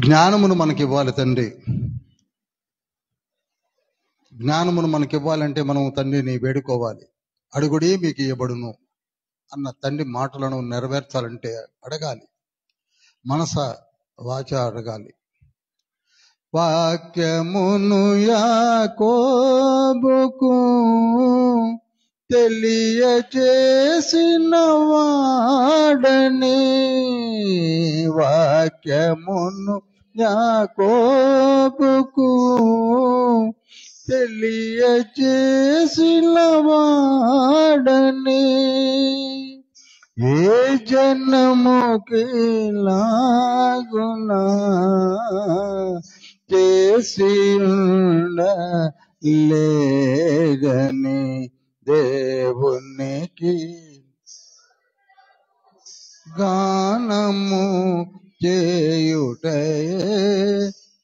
జ్ఞానమును మనకివ్వాలి తండ్రి. జ్ఞానమును మనకివ్వాలంటే మనం తండ్రిని వేడుకోవాలి. అడుగుడి మీకు ఇవ్వబడును అన్న తండ్రి మాటలను నెరవేర్చాలంటే అడగాలి, మనస వాచ అడగాలి. వాక్యమును యాకోబుకు తెలియచేసిన వాడని, వాక్యమును యాకోబుకు తెలియచేసిన వాడని, ఏ జన్మముకి లాగునా చేసి లేగని దేవునికి గానము చేయుటయే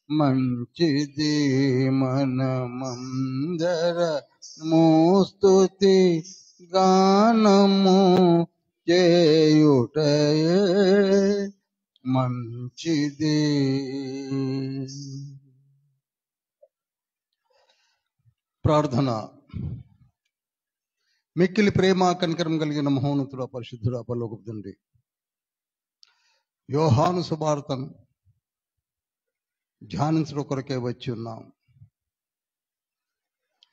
మంచిది. మనమందర స్తుతి గానము చేయుటయే మంచిది. ప్రార్థన. మిక్కిలి ప్రేమ కనికరం కలిగిన మహోన్నతుడ, పరిశుద్ధుడ, పరలోకపు తండ్రి, యోహాను సువార్తను ధ్యానించడం కొరకే వచ్చి ఉన్నాం.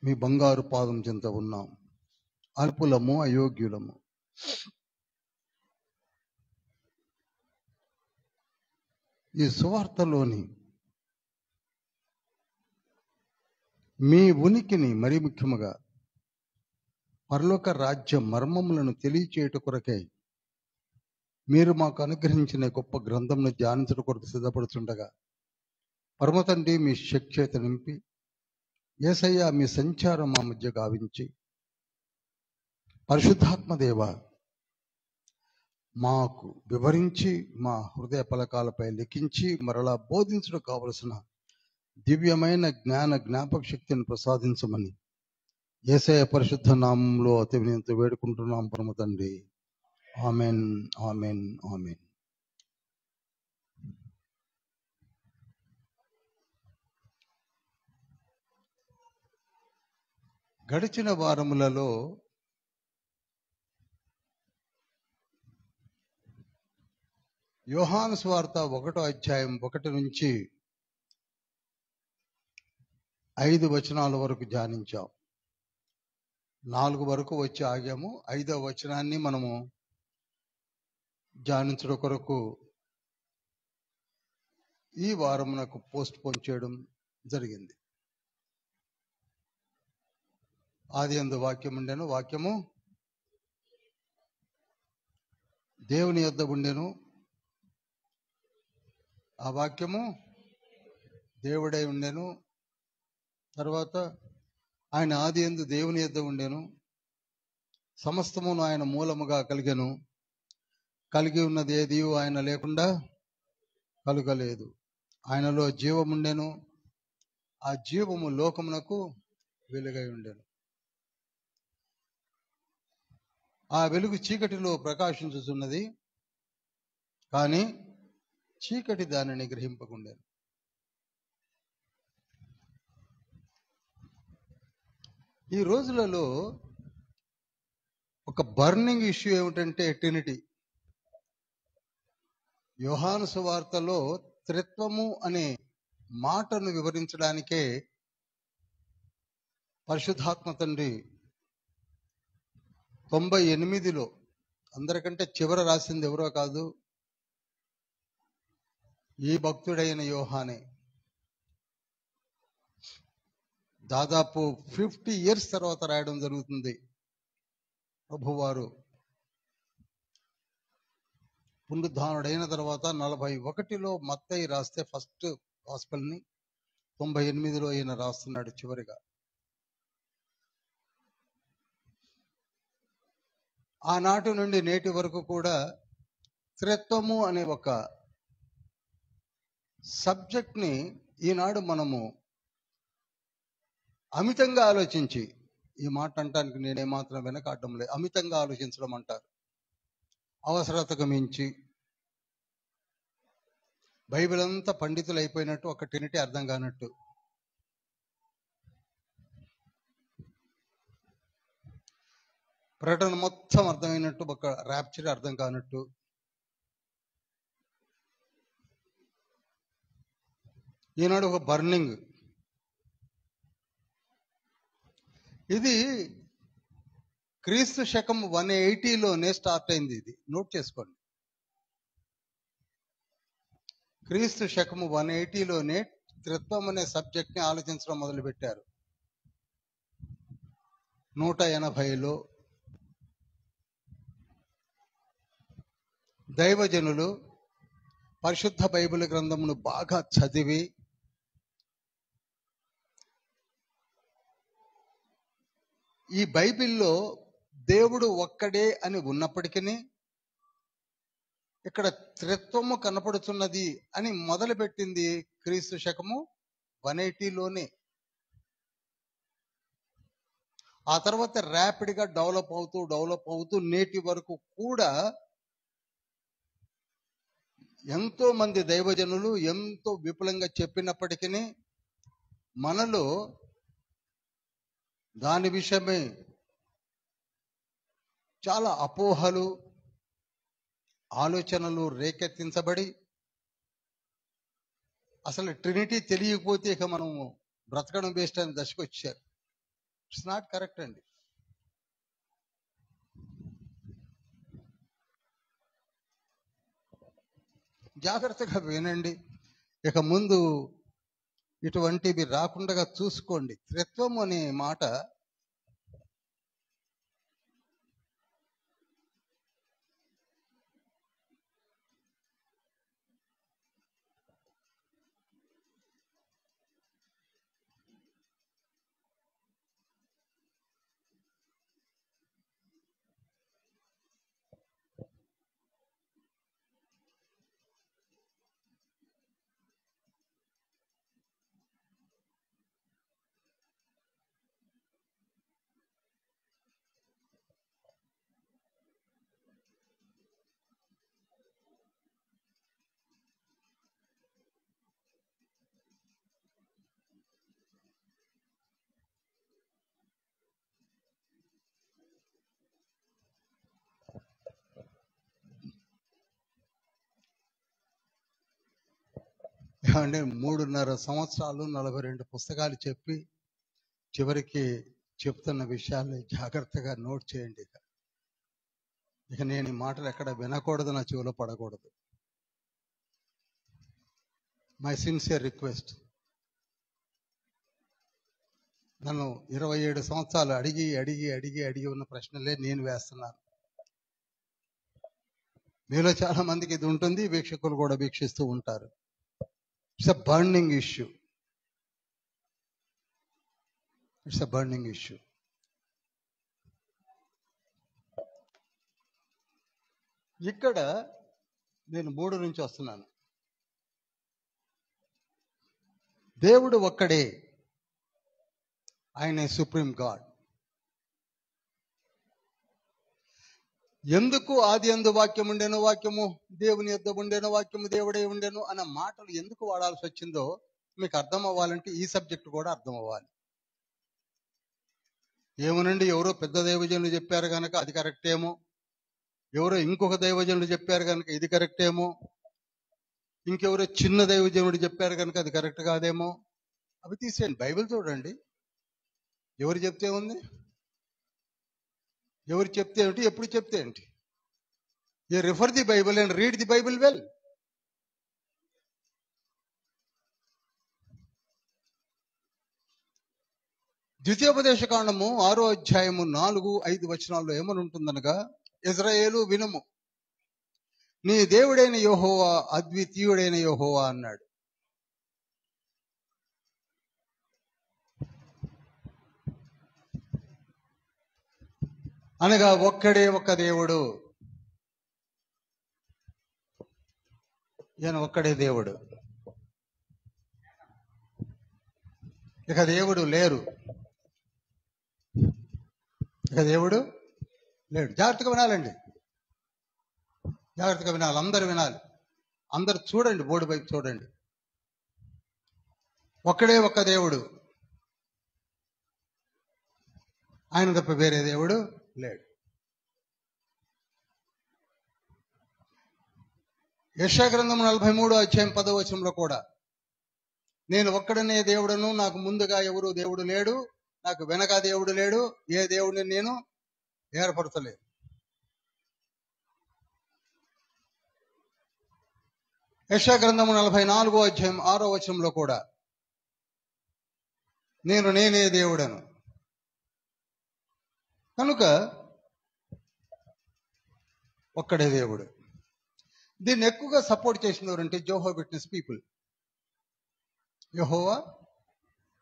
మీ బంగారు పాదం చెంత ఉన్నాం. అల్పులము, అయోగ్యులము. ఈ సువార్తలోని మీ ఉనికిని, మరీ ముఖ్యముగా పరలోక రాజ్య మర్మములను తెలియచేయుట కొరకై మీరు మాకు అనుగ్రహించిన గొప్ప గ్రంథంను ధ్యానించడం కొరకు సిద్ధపడుతుండగా, పరమ తండ్రి మీ శక్తి నింపి, యేసయ్య మీ సంచారం మా మధ్య గావించి, పరిశుద్ధాత్మదేవ మాకు వివరించి మా హృదయ పలకాలపై లిఖించి మరలా బోధించడం కావలసిన దివ్యమైన జ్ఞాపక శక్తిని ప్రసాదించమని యేసయ్య పరిశుద్ధ నామంలో అతి వినయంతో వేడుకుంటున్నాం పరమ తండ్రి. Amen, amen, amen. గడిచిన వారములలో యోహాను సువార్త 1వ అధ్యాయం 1 నుంచి 5 వచనాల వరకు ధ్యానించాం. 4 వరకు వచ్చి ఆగాము. 5వ వచనాన్ని మనము ధ్యానించడం కొరకు ఈ వారమునకు పోస్ట్ పోన్ చేయడం జరిగింది. ఆదియందు వాక్యం ఉండెను, వాక్యము దేవుని యొద్ద ఉండెను, ఆ వాక్యము దేవుడై ఉండెను. తర్వాత ఆయన ఆదియందు దేవుని యొద్ద ఉండెను, సమస్తమును ఆయన మూలముగా కలిగెను, కలిగి ఉన్నది ఏది ఆయన లేకుండా కలుగలేదు. ఆయనలో జీవముండెను, ఆ జీవము లోకమునకు వెలుగై ఉండెను. ఆ వెలుగు చీకటిలో ప్రకాశించుచున్నది, కానీ చీకటి దానిని గ్రహింపకుండెను. ఈ రోజులలో ఒక బర్నింగ్ ఇష్యూ ఏమిటంటే ట్రినిటీ. యోహాను సువార్తలో త్రిత్వము అనే మాటను వివరించడానికే పరిశుద్ధాత్మ తండ్రి 98లో అందరికంటే చివర రాసింది ఎవరో కాదు, ఈ భక్తుడైన యోహానే. దాదాపు 50 years తర్వాత రాయడం జరుగుతుంది. ప్రభువారు పునరుద్ధానుడైన తర్వాత 41లో మత్తయి రాస్తే ఫస్ట్ గాస్పెల్ని, 98లో ఈయన రాస్తున్నాడు చివరిగా. ఆనాటి నుండి నేటి వరకు కూడా త్రిత్వము అనే ఒక సబ్జెక్ట్ని ఈనాడు మనము అమితంగా ఆలోచించి, ఈ మాట అంటానికి నేనేమాత్రం వెనకాడడం లేదు, అమితంగా ఆలోచించడం అంటారు. అవసరతకు మించి బైబిల్ అంతా పండితులు అయిపోయినట్టు, ఒక ట్రినిటీ అర్థం కానట్టు. ప్రకటన మొత్తం అర్థమైనట్టు, ఒక ర్యాప్చర్ అర్థం కానట్టు. ఈనాడు ఒక బర్నింగ్. ఇది క్రీస్తు శకం 180లోనే స్టార్ట్ అయింది. ఇది నోట్ చేసుకోండి. క్రీస్తు శకము 180లోనే త్రిత్వం అనే సబ్జెక్ట్ ని ఆలోచించడం మొదలు పెట్టారు. 180లో దైవజనులు పరిశుద్ధ బైబిల్ గ్రంథమును బాగా చదివి ఈ బైబిల్లో దేవుడు ఒక్కడే అని ఉన్నప్పటికీ ఇక్కడ త్రిత్వము కనపడుతున్నది అని మొదలుపెట్టింది క్రీస్తు శకము 180లోనే. ఆ తర్వాత ర్యాపిడ్ గా డెవలప్ అవుతూ నేటి వరకు కూడా ఎంతో మంది దైవజనులు ఎంతో విపులంగా చెప్పినప్పటికీ మనలో దాని విషయమే చాలా అపోహలు, ఆలోచనలు రేకెత్తించబడి అసలు ట్రినిటీ తెలియకపోతే ఇక మనం బ్రతకడం బేస్ట్ అని దశకు వచ్చారు. ఇట్స్ నాట్ కరెక్ట్ అండి. జాగ్రత్తగా వినండి. ఇక ముందు ఇటువంటివి రాకుండా చూసుకోండి. త్రిత్వం అనే మాట అంటే 3.5 సంవత్సరాలు 42 పుస్తకాలు చెప్పి చివరికి చెప్తున్న విషయాలు జాగ్రత్తగా నోట్ చేయండి. ఇక నేను ఈ మాటలు ఎక్కడ వినకూడదు, నా చెవిలో పడకూడదు. My sincere request. నన్ను 27 సంవత్సరాలు అడిగి ఉన్న ప్రశ్నలే నేను వేస్తున్నాను. మీలో చాలా మందికి ఇది ఉంటుంది, వీక్షకులు కూడా వీక్షిస్తూ ఉంటారు. It's a burning issue. It's a burning issue. ఇక్కడ నేను 3 నుంచి వస్తున్నాను. దేవుడు ఒక్కడే, ఆయన సుప్రీం గాడ్. ఎందుకు ఆది యందు వాక్యం ఉండెను, వాక్యము దేవుని యొద్ద ఉండెను, వాక్యము దేవుడే ఉండెను అన్న మాటలు ఎందుకు వాడాల్సి వచ్చిందో మీకు అర్థం అవ్వాలంటే ఈ సబ్జెక్ట్ కూడా అర్థం అవ్వాలి. ఏమోనండి, ఎవరో పెద్ద దైవజనులు చెప్పారు కనుక అది కరెక్ట్ ఏమో, ఎవరో ఇంకొక దైవజనుడు చెప్పారు కనుక ఇది కరెక్ట్ ఏమో, ఇంకెవరో చిన్న దైవజనుడు చెప్పారు కనుక అది కరెక్ట్ కాదేమో, అవి తీసేయండి. బైబిల్ చూడండి. ఎవరు చెప్తే ఉంది, ఎవరు చెప్తే ఏంటి, ఎప్పుడు చెప్తే ఏంటి. You refer the Bible and read the Bible well. ద్వితీయోపదేశ కాండము 6వ అధ్యాయము 4-5 వచనాల్లో ఏమని ఉంటుందనగా, ఇజ్రాయేలు వినుము, నీ దేవుడైన యెహోవా అద్వితీయుడైన యెహోవా అన్నాడు. అనగా ఒక్కడే ఒక్క దేవుడు, ఈయన ఒక్కడే దేవుడు. ఇక దేవుడు లేరు, ఇక దేవుడు లేడు. జాగ్రత్తగా వినాలండి, జాగ్రత్తగా వినాలి, అందరూ వినాలి. అందరు చూడండి, బోర్డు వైపు చూడండి. ఒక్కడే ఒక్క దేవుడు, ఆయన తప్ప వేరే దేవుడు లేడు. యెషయా గ్రంథం 43:10 కూడా, నేను ఒక్కడనే దేవుడను, నాకు ముందుగా ఎవరు దేవుడు లేడు, నాకు వెనక దేవుడు లేడు, ఏ దేవుడిని నేను ఏర్పరచలేదు. యెషయా గ్రంథం 44:6 కూడా, నేనే దేవుడను. కనుక ఒక్కడే దేవుడు. దీన్ని ఎక్కువగా సపోర్ట్ చేసినవారంటే జెహోవా విట్నెస్ పీపుల్. యెహోవా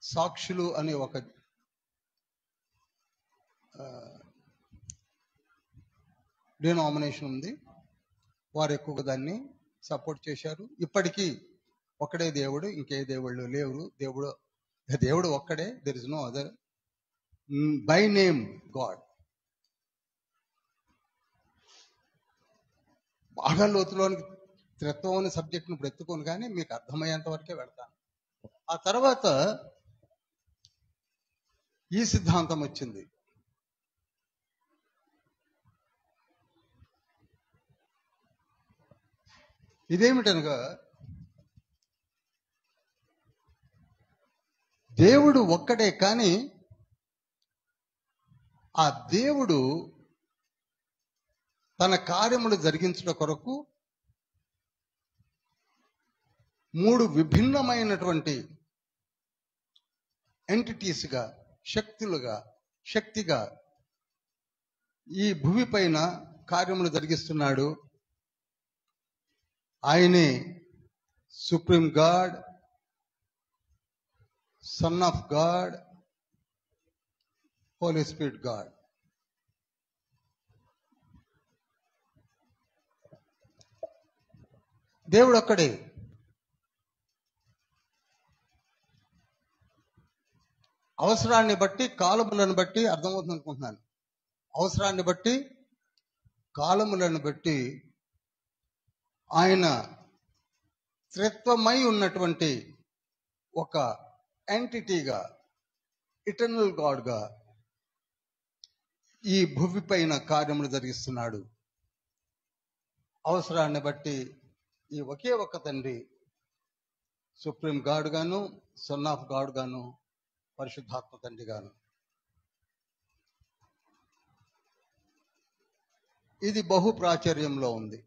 సాక్షులు అనే ఒక డినామినేషన్ ఉంది. వారు ఎక్కువగా దాన్ని సపోర్ట్ చేశారు. ఇప్పటికీ ఒక్కడే దేవుడు, ఇంకే దేవుళ్ళు లేవు. దేవుడు ఒక్కడే, there is no other. By name God. బాగా లోతులోనికి త్రిత్వం అనే సబ్జెక్ట్ను ఇప్పుడు ఎత్తుకోను, కానీ మీకు అర్థమయ్యేంత వరకే వెళ్తాను. ఆ తర్వాత ఈ సిద్ధాంతం వచ్చింది. ఇదేమిటనగా, దేవుడు ఒక్కడే, కానీ ఆ దేవుడు తన కార్యములు జరిగించడం కొరకు 3 విభిన్నమైనటువంటి ఎంటిటీస్గా, శక్తిగా ఈ భూమి పైన కార్యములు జరిగిస్తున్నాడు. ఆయనే supreme God, son of God, Holy Spirit God. దేవుడు ఒక్కడే. అవసరాన్ని బట్టి, కాలములను బట్టి, అర్థమవుతుంది అనుకుంటున్నాను, అవసరాన్ని బట్టి, కాలములను బట్టి ఆయన త్రిత్వమై ఉన్నటువంటి ఒక ఎంటిటీగా, ఇటర్నల్ గాడ్గా ఈ భూమి పైన కార్యములు జరిగిస్తున్నాడు. అవసరాన్ని బట్టి ఈ ఒకే ఒక్క తండ్రి సుప్రీం గాడ్ గాను, సన్ ఆఫ్ గాడ్ గాను, పరిశుద్ధాత్మ తండ్రి గాను. ఇది బహు ప్రాచుర్యంలో ఉంది.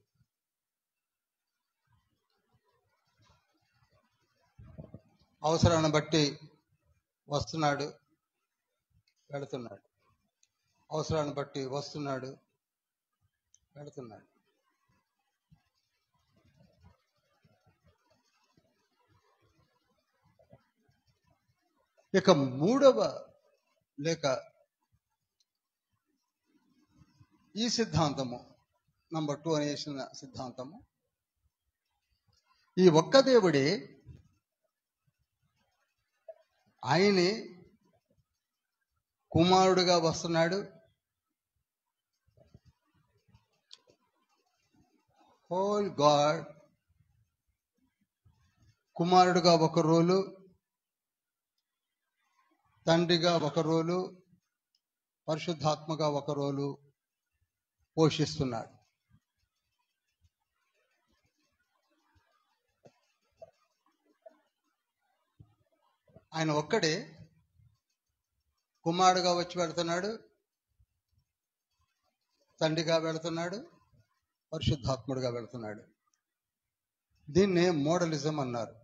అవసరాన్ని బట్టి వస్తున్నాడు, వెళుతున్నాడు. అవసరాన్ని బట్టి వస్తున్నాడు, వెళుతున్నాడు. ఇక మూడవ లేక ఈ సిద్ధాంతము, నంబర్ 2 అనేసిన సిద్ధాంతము, ఈ ఒక్క దేవుడే, ఆయనే కుమారుడుగా వస్తున్నాడు. హోల్ గాడ్ కుమారుడుగా ఒక రోలు, తండ్రిగా ఒక రోలు, పరిశుద్ధాత్మగా ఒక రోలు పోషిస్తున్నాడు. ఆయన ఒక్కడే కుమారుడుగా వచ్చి వెళుతున్నాడు, తండ్రిగా వెళుతున్నాడు, పరిశుద్ధాత్ముడుగా వెళుతున్నాడు. దీన్నే మోడలిజం అన్నారు.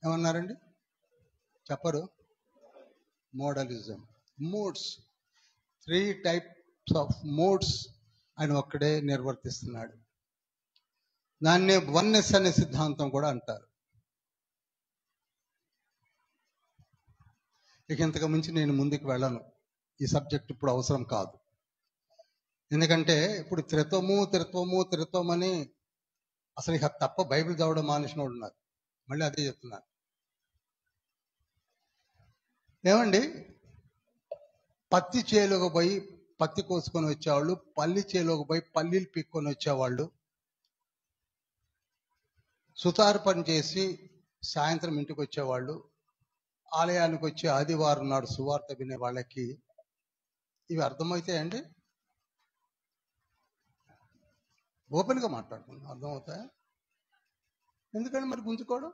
ఏమన్నారండి? చెప్పరు? మోడలిజం. మోడ్స్, 3 టైప్స్ ఆఫ్ మోడ్స్ ఆయన ఒక్కడే నిర్వర్తిస్తున్నాడు. దాన్నే వన్నెస్ అనే సిద్ధాంతం కూడా అంటారు. ఇక ఇంతకు మించి నేను ముందుకు వెళ్ళను. ఈ సబ్జెక్ట్ ఇప్పుడు అవసరం కాదు. ఎందుకంటే ఇప్పుడు త్రిత్వం అని అసలు ఇక తప్ప బైబిల్ చదవడం మానేసిన వాళ్ళు ఉన్నారు. మళ్ళీ అదే చెప్తున్నారు. ఏమండి, పత్తి చేలోకి పోయి పత్తి కోసుకొని వచ్చేవాళ్ళు, పల్లి చేలోకి పోయి పల్లీలు పీక్కొని వచ్చేవాళ్ళు, సుతారు పని చేసి సాయంత్రం ఇంటికి వచ్చేవాళ్ళు, ఆలయానికి వచ్చి ఆదివారం నాడు సువార్త వినే వాళ్ళకి ఇవి అర్థమవుతాయండి? ఓపెన్గా మాట్లాడుకున్నాం, అర్థమవుతాయా? ఎందుకంటే మరి గుంజుకోవడం.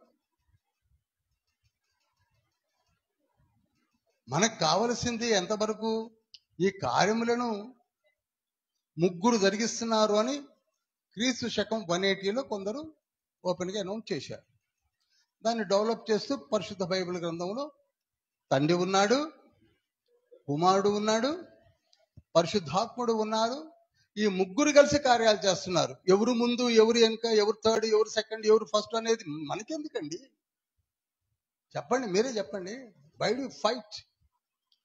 మనకు కావలసింది ఎంతవరకు? ఈ కార్యములను ముగ్గురు జరిగిస్తున్నారు అని క్రీస్తు శకం 180లో కొందరు ఓపెన్గా అనౌన్స్ చేశారు. దాన్ని డెవలప్ చేస్తూ పరిశుద్ధ బైబిల్ గ్రంథంలో తండ్రి ఉన్నాడు, కుమారుడు ఉన్నాడు, పరిశుద్ధాత్ముడు ఉన్నారు. ఈ ముగ్గురు కలిసి కార్యాలు చేస్తున్నారు. ఎవరు ముందు, ఎవరు వెనుక, ఎవరు థర్డ్, ఎవరు సెకండ్, ఎవరు ఫస్ట్ అనేది మనకెందుకండి? చెప్పండి, మీరే చెప్పండి. Why do fight?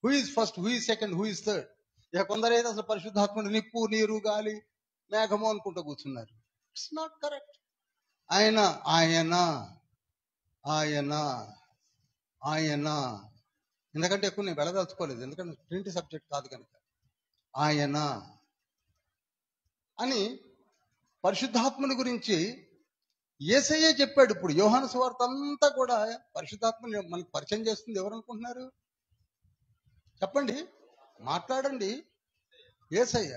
Who is first, who is second, who is third? ఇక కొందరైతే అసలు పరిశుద్ధాత్ముడు నిప్పు, నీరు, గాలి, మేఘము అనుకుంటూ కూర్చున్నారు. It's not correct. ఆయన ఆయన ఆయన ఆయన ఎందుకంటే ఎక్కువ నేను వెళ్ళదలుచుకోలేదు, ఎందుకంటే ప్రింట్ సబ్జెక్ట్ కాదు కనుక. ఆయన అని పరిశుద్ధాత్మని గురించి యేసయ్యే చెప్పాడు. ఇప్పుడు యోహాను సువార్త అంతా కూడా పరిశుద్ధాత్మని మనకు పరిచయం చేస్తుంది ఎవరు అనుకుంటున్నారు? చెప్పండి, మాట్లాడండి. యేసయ్య.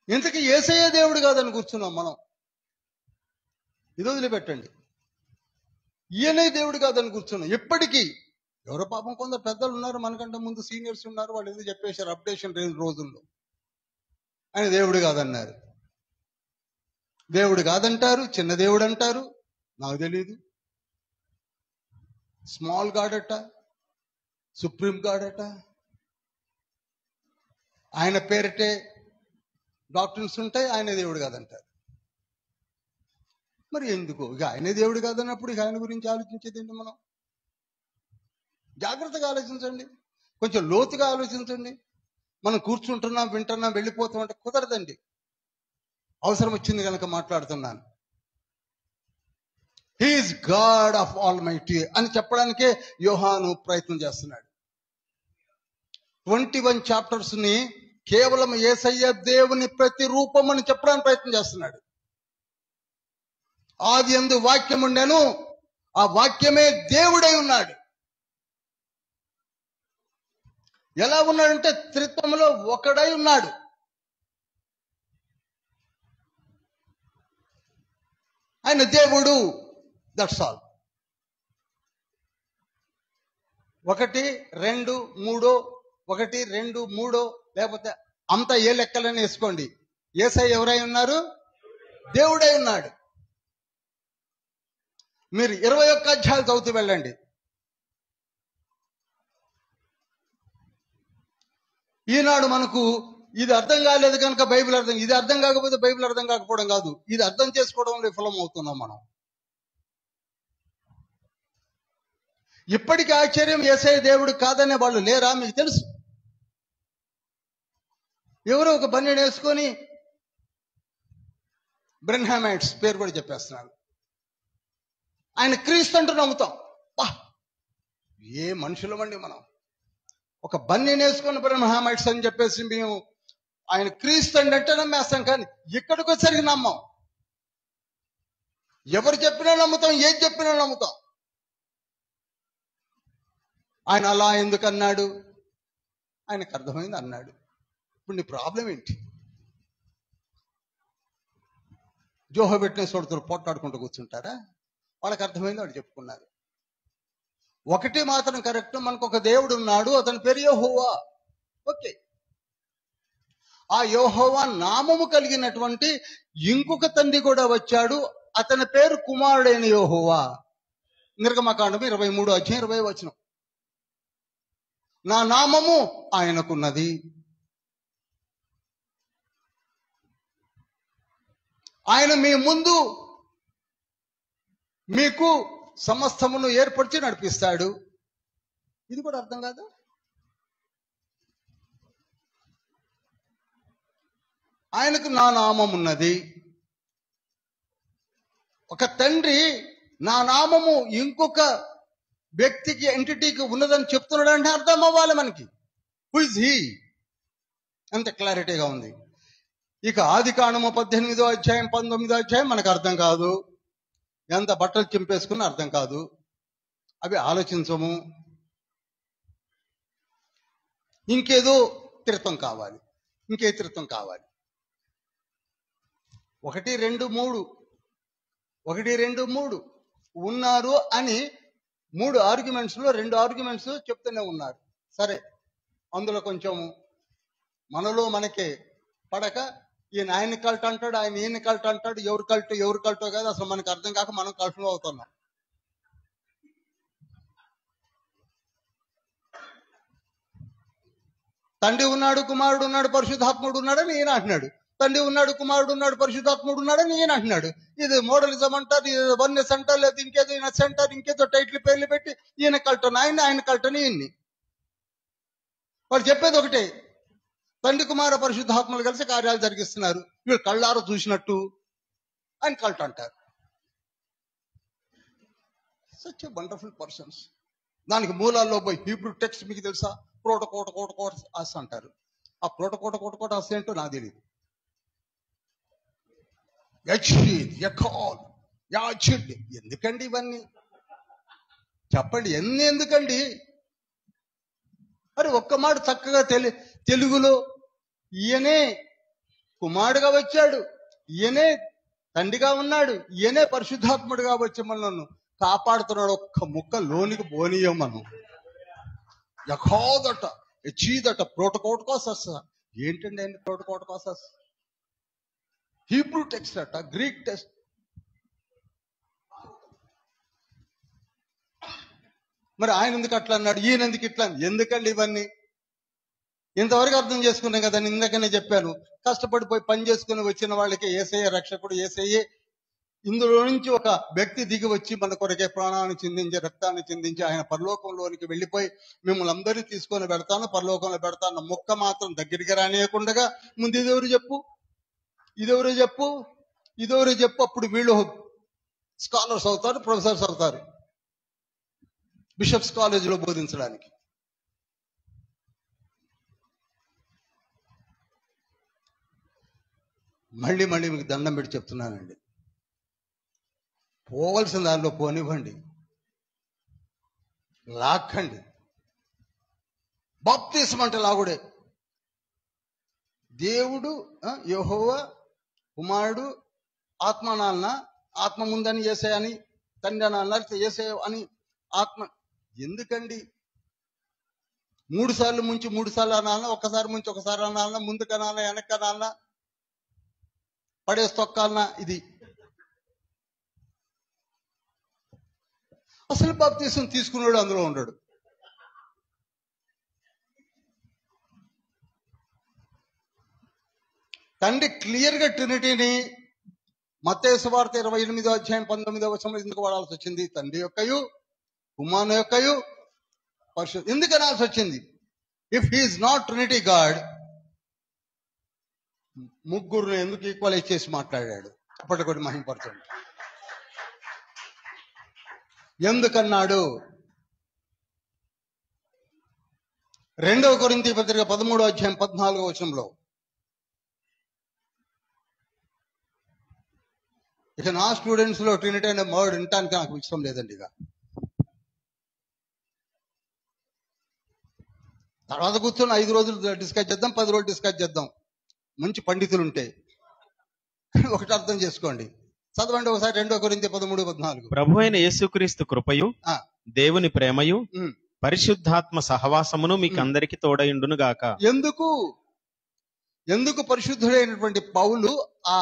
ఇంతకీ యేసయ్య దేవుడు కాదని కూర్చున్నాం మనం. ఇది వదిలిపెట్టండి. ఈయనే దేవుడు కాదని కూర్చున్నాం ఇప్పటికీ. ఎవరో పాపం కొందరు పెద్దలు ఉన్నారు, మనకంటే ముందు సీనియర్స్ ఉన్నారు, వాళ్ళు ఏదో చెప్పేశారు అప్డేషన్ రోజుల్లో. ఆయన దేవుడు కాదన్నారు. దేవుడు కాదంటారు, చిన్న దేవుడు అంటారు, నాకు తెలియదు. స్మాల్ గాడ్ అట, సుప్రీం గాడ్ అట. ఆయన పేరిటే డాక్టర్స్ ఉంటాయి, ఆయన దేవుడు కాదంటారు. మరి ఎందుకు? ఇక ఆయనే దేవుడు కాదన్నప్పుడు ఇక ఆయన గురించి ఆలోచించేది ఏంటి? మనం జాగ్రత్తగా ఆలోచించండి, కొంచెం లోతుగా ఆలోచించండి. మనం కూర్చుంటున్నాం, వింటున్నాం, వెళ్ళిపోతాం అంటే కుదరదండి. అవసరం వచ్చింది కనుక మాట్లాడుతున్నాను. హీఈస్ గాడ్ ఆఫ్ ఆల్మైటీ అని చెప్పడానికే యోహాను ప్రయత్నం చేస్తున్నాడు. 21 చాప్టర్స్ ని కేవలం యేసయ్య దేవుని ప్రతిరూపం అని చెప్పడానికి ప్రయత్నం చేస్తున్నాడు. ఆది యందు వాక్యం ఉండెను, ఆ వాక్యమే దేవుడై ఉన్నాడు. ఎలా ఉన్నాడంటే త్రిత్వములో ఒకడై ఉన్నాడు. ఆయన దేవుడు, దట్స్ ఆల్. 1, 2, 3, 1, 2, 3 లేకపోతే అంతా ఏ లెక్కలని వేసుకోండి. యేసయ్య ఎవరై ఉన్నారు? దేవుడై ఉన్నాడు. మీరు 21 అధ్యాయాలు చదువుతూ వెళ్ళండి. ఈనాడు మనకు ఇది అర్థం కాలేదు కనుక బైబిల్ అర్థం, ఇది అర్థం కాకపోతే బైబిల్ అర్థం కాకపోవడం కాదు, ఇది అర్థం చేసుకోవడంలో విఫలం అవుతున్నాం మనం. ఇప్పటికీ ఆశ్చర్యం, యేసయ్య దేవుడు కాదనే వాళ్ళు లేరా? మీకు తెలుసు. ఎవరో ఒక బన్నీని వేసుకొని బ్రెన్హామైట్స్ పేరు కూడా చెప్పేస్తున్నాడు. ఆయన క్రీస్తు అంటూ నమ్ముతాం. ఏ మనుషులమండి మనం! ఒక బన్నీని వేసుకొని బ్రెన్హామైట్స్ అని చెప్పేసి మేము ఆయన క్రీస్తు అంటే నమ్మేస్తాం, కానీ ఇక్కడికి వచ్చేసరికి నమ్మం. ఎవరు చెప్పినా నమ్ముతాం, ఏది చెప్పినా నమ్ముతాం. ఆయన అలా ఎందుకు అన్నాడు? ఆయనకు అర్థమైంది అన్నాడు. ఇప్పుడు నీ ప్రాబ్లం ఏంటి? జోహో పెట్టిన సోడుతులు పోట్లాడుకుంటూ కూర్చుంటారా? వాళ్ళకి అర్థమైంది, వాళ్ళు చెప్పుకున్నారు. ఒకటి మాత్రం కరెక్ట్, మనకు ఒక దేవుడు ఉన్నాడు, అతని పేరు యెహోవా. ఓకే. ఆ యెహోవా నామము కలిగినటువంటి ఇంకొక తండ్రి కూడా వచ్చాడు, అతని పేరు కుమారుడైన యెహోవా. నిర్గమకాండం 23 అధ్యాయం 20 వచనం. నా నామము ఆయనకున్నది, ఆయన మీ ముందు మీకు సమస్తమును ఏర్పరిచి నడిపిస్తాడు. ఇది కూడా అర్థం కాదు. ఆయనకు నా నామం ఉన్నది. ఒక తండ్రి నా నామము ఇంకొక వ్యక్తికి, ఎంటిటీకి ఉన్నదని చెప్తున్నాడు అంటే అర్థం అవ్వాలి మనకి. Who is he? అంత క్లారిటీగా ఉంది. ఇక ఆదికాండము 18వ అధ్యాయం 19వ అధ్యాయం మనకు అర్థం కాదు. ఎంత బట్టలు చింపేసుకుని అర్థం కాదు. అవి ఆలోచించము. ఇంకేదో తీర్థం కావాలి, ఇంకే తీర్థం కావాలి. 1, 2, 3 ఉన్నారు అని 3 ఆర్గ్యుమెంట్స్ లో 2 ఆర్గ్యుమెంట్స్ చెప్తూనే ఉన్నారు. సరే, అందులో కొంచెం మనలో మనకే పడక ఈయన ఆయన కల్ట్ అంటాడు, ఆయన ఈయన కల్ట్ అంటాడు. ఎవరు కల్టో కాదు అసలు మనకు అర్థం కాక మనం కల్ట్లో అవుతున్నాం. తండ్రి ఉన్నాడు, కుమారుడు ఉన్నాడు, పరిశుద్ధాత్ముడు ఉన్నాడని ఈయన అంటున్నాడు. తండ్రి ఉన్నాడు, కుమారుడు ఉన్నాడు, పరిశుద్ధాత్ముడు ఉన్నాడని ఈయన అంటున్నాడు. ఇది మోడలిజం అంటారు, ఇది వన్నెస్ అంటారు, లేదా ఇంకేదో ఈయన అంటారు, ఇంకేదో టైటిల్ పేర్లు పెట్టి ఈయన కల్టను ఆయన కల్టని ఈయన్ని. వాళ్ళు చెప్పేది ఒకటే, తండ్రి కుమార పరిశుద్ధాత్మలు కలిసి కార్యాలు జరిగిస్తున్నారు, వీళ్ళు కళ్ళారు చూసినట్టు ఆయన కల్ట్ అంటారు. Such a wonderful persons. దానికి మూలాల్లో పోయి హీబ్రూ టెక్స్ట్ మీకు తెలుసా, కోట ఆశ అంటారు. ఆ కోట ఆశ ఏంటో నాకు తెలియదు. ఎందుకండి ఇవన్నీ చెప్పండి, ఎందుకండి? మరి ఒక్క మాట చక్కగా తెలుగులో ఈయనే కుమారుడుగా వచ్చాడు, ఈయనే తండ్రిగా ఉన్నాడు, ఈయనే పరిశుద్ధాత్ముడిగా వచ్చి మనల్ని కాపాడుతున్నాడు. ఒక్క ముక్క లోనికి పోనీయం మనం. యఖోదట ఎచీదట ప్రోటోకోటకోసస్. ఏంటండి ఆయన ప్రోటోకోటకోసస్? హీబ్రూ టెక్స్ట్ అట, గ్రీక్ టెక్స్ట్. మరి ఆయన ఎందుకు అట్లా అన్నాడు, ఈయన ఎందుకు ఇట్లా? ఎందుకండి ఇవన్నీ? ఇంతవరకు అర్థం చేసుకున్నాం కదా. ఇందాకనే చెప్పాను, కష్టపడిపోయి పని చేసుకుని వచ్చిన వాళ్ళకి యేసయ్య రక్షకుడు, యేసయ్యే. ఇందులో నుంచి ఒక వ్యక్తి దిగి వచ్చి మన కొరకే ప్రాణాన్ని చిందించి రక్తాన్ని చిందించి ఆయన పరలోకంలోనికి వెళ్ళిపోయి మిమ్మల్ని అందరినీ తీసుకొని పెడతాను, పరలోకంలో పెడతాను మొక్క మాత్రం దగ్గరికి రానియకుండా ముందు ఇదెవరు చెప్పు. అప్పుడు వీళ్ళు స్కాలర్స్ అవుతారు, ప్రొఫెసర్స్ అవుతారు, బిషప్స్ కాలేజీలో బోధించడానికి. మళ్ళీ మీకు దండం పెట్టి చెప్తున్నానండి, పోవలసిన దానిలో పోనివ్వండి, లాక్కండి. బాప్తిస్మం అంటే లాగుడే. దేవుడు యెహోవా, కుమారుడు, ఆత్మ అనాలన, ఆత్మ ముందని యేసయ్య అని, తండ్రి అనాలన యేసయ్య అని ఆత్మ. ఎందుకండి 3 సార్లు ముంచి 3 సార్లు అనాలన, ఒక్కసారి ముంచి ఒకసారి అనాలన, ముందుకు అనాలన, వెనక్కి అనాలన, పడేసి తొక్కాలనా? ఇది అసలు బాప్తిసం తీసుకున్నాడు అందులో ఉండడు. తండ్రి క్లియర్ గా ట్రినిటీని మత్తయి సువార్త 28వ అధ్యాయం 19వ వచనంలో ఎందుకు వాడాల్సి వచ్చింది? తండ్రి యొక్కయు కుమారుని యొక్కయు పరిశుద్ధ ఎందుకు అనాల్సి వచ్చింది? If he is not Trinity God, ముగ్గురుని ఎందుకు ఈక్వలైజ్ చేసి మాట్లాడాడు? అప్పటికొకటి మహింపరచండి. ఎందుకన్నాడు? 2వ కొరింథీ పత్రిక 13వ అధ్యాయం 14వ వచనంలో, ఇక నా స్టూడెంట్స్ లో ట్రినిటీ అనే వర్డ్ వినటానికి నాకు ఇష్టం లేదండి. ఇక తర్వాత కూర్చొని 5 రోజులు డిస్కస్ చేద్దాం, 10 రోజులు డిస్కస్ చేద్దాం, మంచి పండితులు ఉంటే. ఒకటి అర్థం చేసుకోండి, చదవండి ఒకసారి 2వ కొరింథీ 13:14. ప్రభు అయిన యేసుక్రీస్తు కృపయు దేవుని ప్రేమయు పరిశుద్ధాత్మ సహవాసమును మీకు అందరికి తోడయుండును గాక. ఎందుకు పరిశుద్ధుడైనటువంటి పౌలు ఆ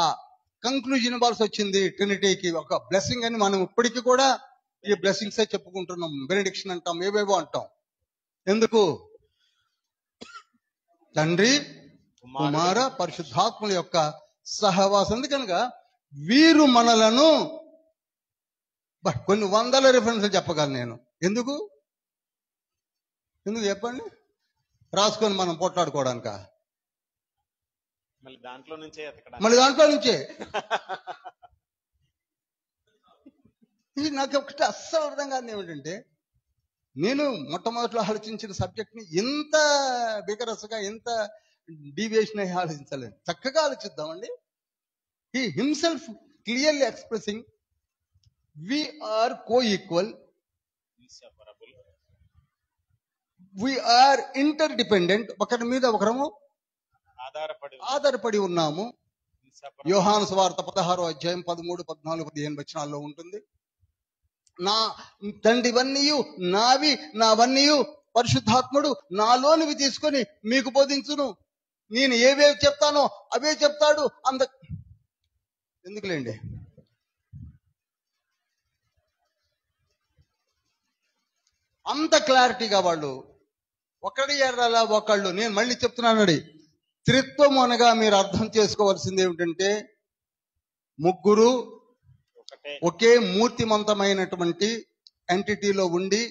కంక్లూజన్ ఇవ్వాల్సి వచ్చింది? ట్రినిటీకి ఒక బ్లెస్సింగ్ అని మనం ఇప్పటికీ కూడా ఈ బ్లెస్సింగ్సే చెప్పుకుంటున్నాం, బెనెడిక్షన్ అంటాం, ఏవేవో అంటాం. ఎందుకు? తండ్రి, కుమార, పరిశుద్ధాత్మల యొక్క సహవాసం. ఎందుకనగా వీరు మనలను, కొన్ని వందల రిఫరెన్స్లు చెప్పగలను నేను. ఎందుకు చెప్పండి? రాసుకొని మనం పోట్లాడుకోవడానిక? మళ్ళీ దాంట్లో నుంచే. ఇది నాకు ఒకటి అస్సలు అర్థం కాదు. ఏమిటంటే, నేను మొట్టమొదట్లో ఆలోచించిన సబ్జెక్ట్ని ఇంత బిగరస్గా, ఇంత డీవియేషన్ అయ్యి ఆలోచించాలి, చక్కగా ఆలోచిద్దామండి. He himself clearly expressing we are coequal, we are interdependent, ఒకరి మీద ఒకరము ఆధారపడి ఉన్నాము. యోహాను సువార్త 16వ అధ్యాయం 13, 14, 15 వచనాల్లో ఉంటుంది. నా తండ్రివన్నీయు నావి, నావన్నీయు పరిశుద్ధాత్ముడు నాలోనివి తీసుకొని మీకు బోధించును, నేను ఏవేవి చెప్తానో అవే చెప్తాడు. ఎందుకులేండి, అంత క్లారిటీగా వాళ్ళు ఒకడి ఎర్రలా ఒకళ్ళు. నేను మళ్ళీ చెప్తున్నానండి, త్రిత్వం అనగా మీరు అర్థం చేసుకోవాల్సింది ఏమిటంటే, ముగ్గురు ఒకే మూర్తిమంతమైనటువంటి ఎంటిటీలో ఉండి